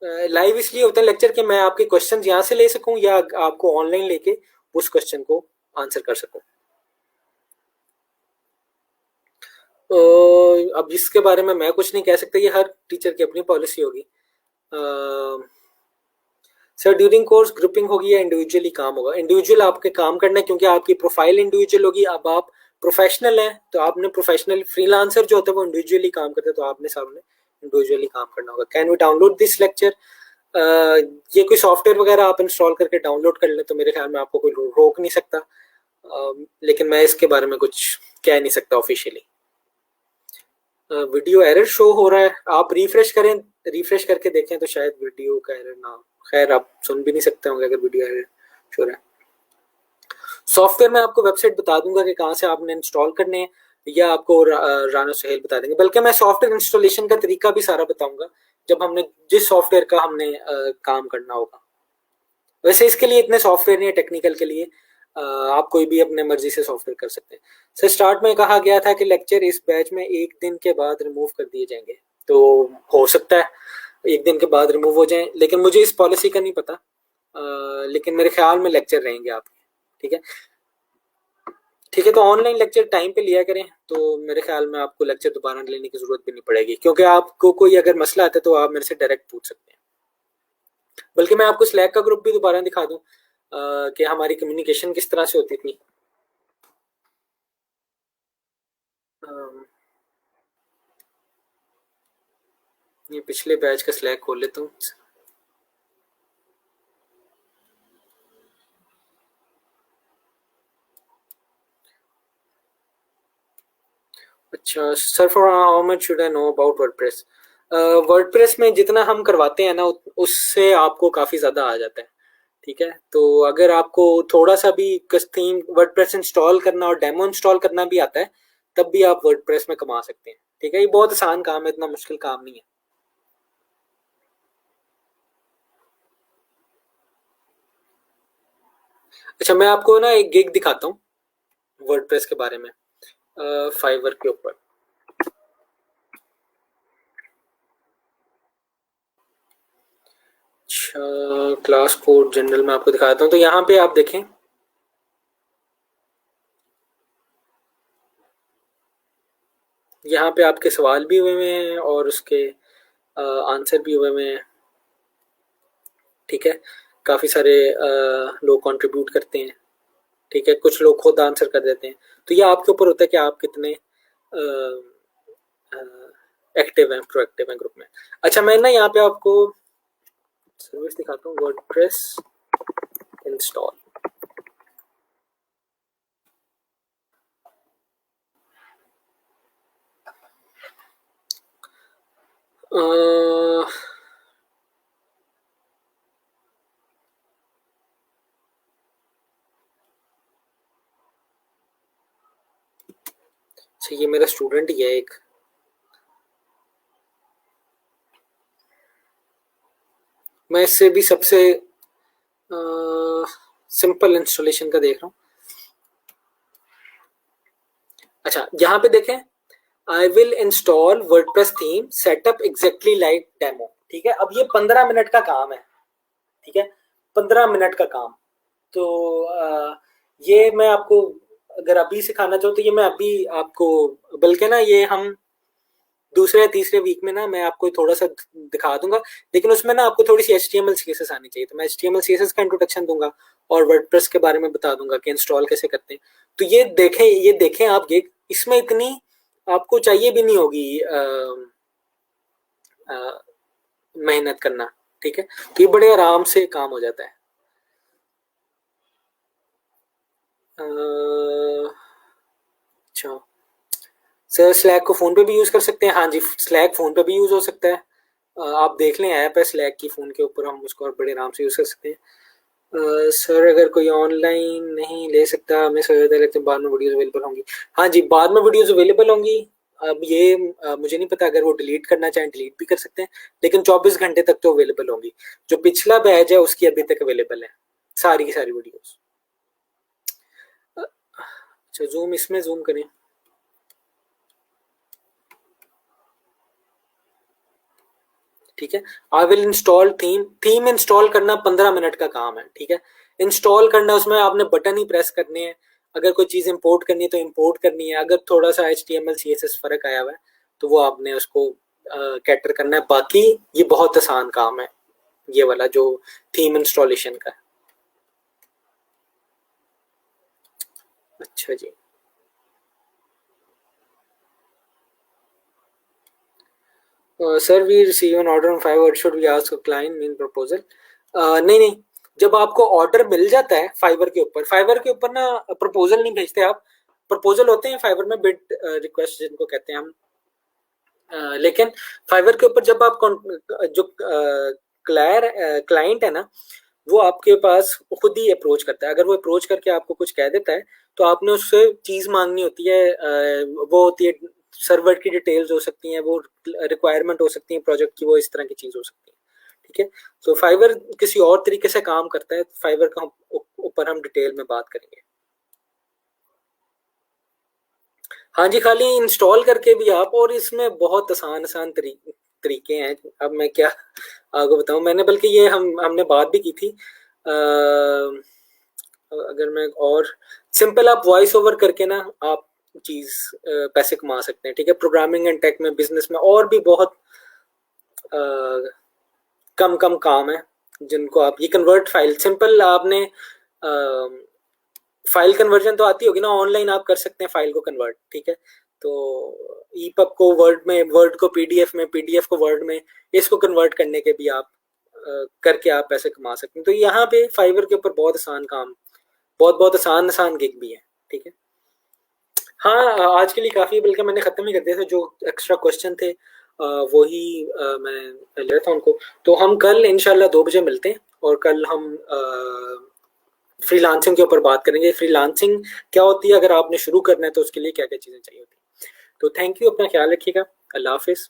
लाइव इसलिए होते हैं लेक्चर कि मैं आपके क्वेश्चन यहाँ से ले सकूं या आपको ऑनलाइन लेके उस क्वेश्चन को आंसर कर सकूं। अब इसके बारे में मैं कुछ नहीं कह सकता, ये हर टीचर की अपनी पॉलिसी होगी। सर ड्यूरिंग कोर्स ग्रुपिंग होगी या इंडिविजुअली काम होगा? इंडिविजुअल आपके काम करना है क्योंकि आपकी प्रोफाइल इंडिविजुअल होगी। अब आप प्रोफेशनल हैं तो आपने प्रोफेशनल, फ्रीलांसर जो होता है वो इंडिविजुअली काम करते हैं, तो आपने सामने इंडिविजुअली काम करना होगा। Can we download this lecture? ये कोई सॉफ्टवेयर वगैरह आप इंस्टॉल करके डाउनलोड कर लें तो मेरे ख्याल में आपको कोई रोक नहीं सकता, लेकिन मैं इसके बारे में कुछ कह नहीं सकता ऑफिशियली। वीडियो एरर शो हो रहा है, आप रिफ्रेश करें, रिफ्रेश करके देखें तो शायद वीडियो का एरर ना हो। खैर आप सुन भी नहीं सकते होंगे अगर वीडियो एरर शो रहा है। सॉफ्टवेयर मैं आपको वेबसाइट बता दूंगा कि कहाँ से आपने इंस्टॉल करने हैं, या आपको राना सुहेल बता देंगे। बल्कि मैं सॉफ्टवेयर इंस्टॉलेशन का तरीका भी सारा बताऊंगा जब हमने जिस सॉफ्टवेयर का हमने काम करना होगा। वैसे इसके लिए इतने सॉफ्टवेयर नहीं है टेक्निकल के लिए, आप कोई भी अपने मर्जी से सॉफ्टवेयर कर सकते हैं। सर स्टार्ट में कहा गया था कि लेक्चर इस बैच में 1 दिन के बाद रिमूव कर दिए जाएंगे, तो हो सकता है 1 दिन के बाद रिमूव हो जाएं, लेकिन मुझे इस पॉलिसी का नहीं पता। लेकिन मेरे ख्याल में लेक्चर रहेंगे आपके, ठीक है। ठीक है, तो ऑनलाइन लेक्चर टाइम पे लिया करें, तो मेरे ख्याल में आपको लेक्चर दोबारा लेने की जरूरत भी नहीं पड़ेगी, क्योंकि आपको कोई अगर मसला आता है तो आप मेरे से डायरेक्ट पूछ सकते हैं। बल्कि मैं आपको स्लैक का ग्रुप भी दोबारा दिखा दूं कि हमारी कम्युनिकेशन किस तरह से होती थी। ये पिछले बैच का स्लैक खोल लेता हूँ। अच्छा sir, for how much should I know about WordPress? WordPress में जितना हम करवाते हैं ना उससे आपको काफ़ी ज़्यादा आ जाता है, ठीक है। तो अगर आपको थोड़ा सा भी थीम वर्डप्रेस इंस्टॉल करना और डेमो इंस्टॉल करना भी आता है तब भी आप वर्डप्रेस में कमा सकते हैं, ठीक है। ये बहुत आसान काम है, इतना मुश्किल काम नहीं है। अच्छा मैं आपको ना एक गिग दिखाता हूँ वर्डप्रेस के बारे में, फाइवर के ऊपर। अच्छा क्लास कोड जनरल में आपको दिखाता हूँ। तो यहाँ पे आप देखें, यहाँ पे आपके सवाल भी हुए हैं और उसके आंसर भी हुए हैं, ठीक है। काफ़ी सारे लोग कंट्रीब्यूट करते हैं, ठीक है। कुछ लोग खुद आंसर कर देते हैं, तो ये आपके ऊपर होता है कि आप कितने एक्टिव हैं, प्रोएक्टिव हैं ग्रुप में। अच्छा मैं ना यहाँ पे आपको सर्विस दिखाता हूँ, वर्डप्रेस इंस्टॉल। अच्छा ये मेरा स्टूडेंट ही है एक, मैं इससे भी सबसे सिंपल इंस्टॉलेशन का देख रहा हूँ। अच्छा यहाँ पे देखें, I will install WordPress theme setup exactly like demo, ठीक है। अब ये 15 मिनट का काम है, ठीक है, 15 मिनट का काम। तो ये मैं आपको अगर अभी सिखाना चाहूँ तो ये मैं अभी आपको, बल्कि ना ये हम दूसरे या तीसरे वीक में ना मैं आपको थोड़ा सा दिखा दूंगा, लेकिन उसमें ना आपको थोड़ी सी HTML CSS आनी चाहिए। तो मैं HTML CSS का इंट्रोडक्शन दूंगा और वर्डप्रेस के बारे में बता दूंगा कि इंस्टॉल कैसे करते हैं। तो ये देखें आप गिग, इसमें इतनी आपको चाहिए भी नहीं होगी मेहनत करना, ठीक है। तो ये बड़े आराम से काम हो जाता है। अच्छा सर स्लैक को फ़ोन पे भी यूज़ कर सकते हैं? हाँ जी, स्लैक फ़ोन पे भी यूज़ हो सकता है। आप देख लें ऐप है स्लैक की फ़ोन के ऊपर, हम उसको और बड़े आराम से यूज़ कर सकते हैं। सर अगर कोई ऑनलाइन नहीं ले सकता, हमें सर लगता है बाद में वीडियोस अवेलेबल होंगी। हाँ जी, बाद में वीडियोस अवेलेबल होंगी। अब ये मुझे नहीं पता, अगर वो डिलीट करना चाहें डिलीट भी कर सकते हैं, लेकिन 24 घंटे तक तो अवेलेबल होंगी। जो पिछला बैच है उसकी अभी तक अवेलेबल है सारी की सारी वीडियोस। अच्छा जूम, इसमें जूम करें। ठीक है, I will install theme install करना 15 मिनट का काम है। ठीक है, इंस्टॉल करना, उसमें आपने बटन ही प्रेस करने हैं। अगर कोई चीज़ इंपोर्ट करनी है तो इंपोर्ट करनी है। अगर थोड़ा सा HTML CSS फर्क आया हुआ है तो वो आपने उसको कैटर करना है। बाकी ये बहुत आसान काम है, ये वाला जो थीम इंस्टॉलेशन का है। अच्छा जी, sir we receive an order on Fiverr, should we ask client mean proposal? नहीं, जब आपको ऑर्डर मिल जाता है फाइवर के ऊपर ना प्रपोजल नहीं भेजते आप। प्रपोजल होते हैं फाइवर में, बिड रिक्वेस्ट जिनको कहते हैं हम। लेकिन फाइवर के ऊपर जब आप जो क्लाइंट है ना, वो आपके पास खुद ही अप्रोच करता है। अगर वो अप्रोच करके आपको कुछ कह देता है तो आपने उससे चीज़ मांगनी होती है। वो होती है सर्वर की डिटेल्स हो सकती हैं, वो रिक्वायरमेंट हो सकती है प्रोजेक्ट की, वो इस तरह की चीज़ हो सकती है। ठीक है, तो फाइवर किसी और तरीके से काम करता है। फाइवर का ऊपर हम डिटेल में बात करेंगे। हाँ जी, खाली इंस्टॉल करके भी आप, और इसमें बहुत आसान तरीके हैं। अब मैं क्या आपको बताऊं, मैंने बल्कि ये हमने बात भी की थी। अगर मैं और सिंपल, आप वॉइस ओवर करके ना आप चीज़ पैसे कमा सकते हैं। ठीक है, प्रोग्रामिंग एंड टेक में, बिजनेस में और भी बहुत कम काम है जिनको आप, ये कन्वर्ट फाइल, सिंपल आपने फाइल कन्वर्जन तो आती होगी ना, ऑनलाइन आप कर सकते हैं फाइल को कन्वर्ट। ठीक है, तो EPUB को वर्ड में, वर्ड को PDF में, PDF को वर्ड में, इसको कन्वर्ट करने के भी आप करके आप पैसे कमा सकते हैं। तो यहाँ पे फाइवर के ऊपर बहुत आसान काम, बहुत आसान गिग भी है। ठीक है, हाँ आज के लिए काफ़ी, बल्कि मैंने ख़त्म ही कर दिया था। जो एक्स्ट्रा क्वेश्चन थे वही मैं ले रहा था उनको। तो हम कल इंशाल्लाह 2 बजे मिलते हैं, और कल हम फ्रीलांसिंग के ऊपर बात करेंगे। फ्रीलांसिंग क्या होती है, अगर आपने शुरू करना है तो उसके लिए क्या क्या चीज़ें चाहिए होती हैं। तो थैंक यू, अपना ख्याल रखिएगा। अल्लाह हाफिज़।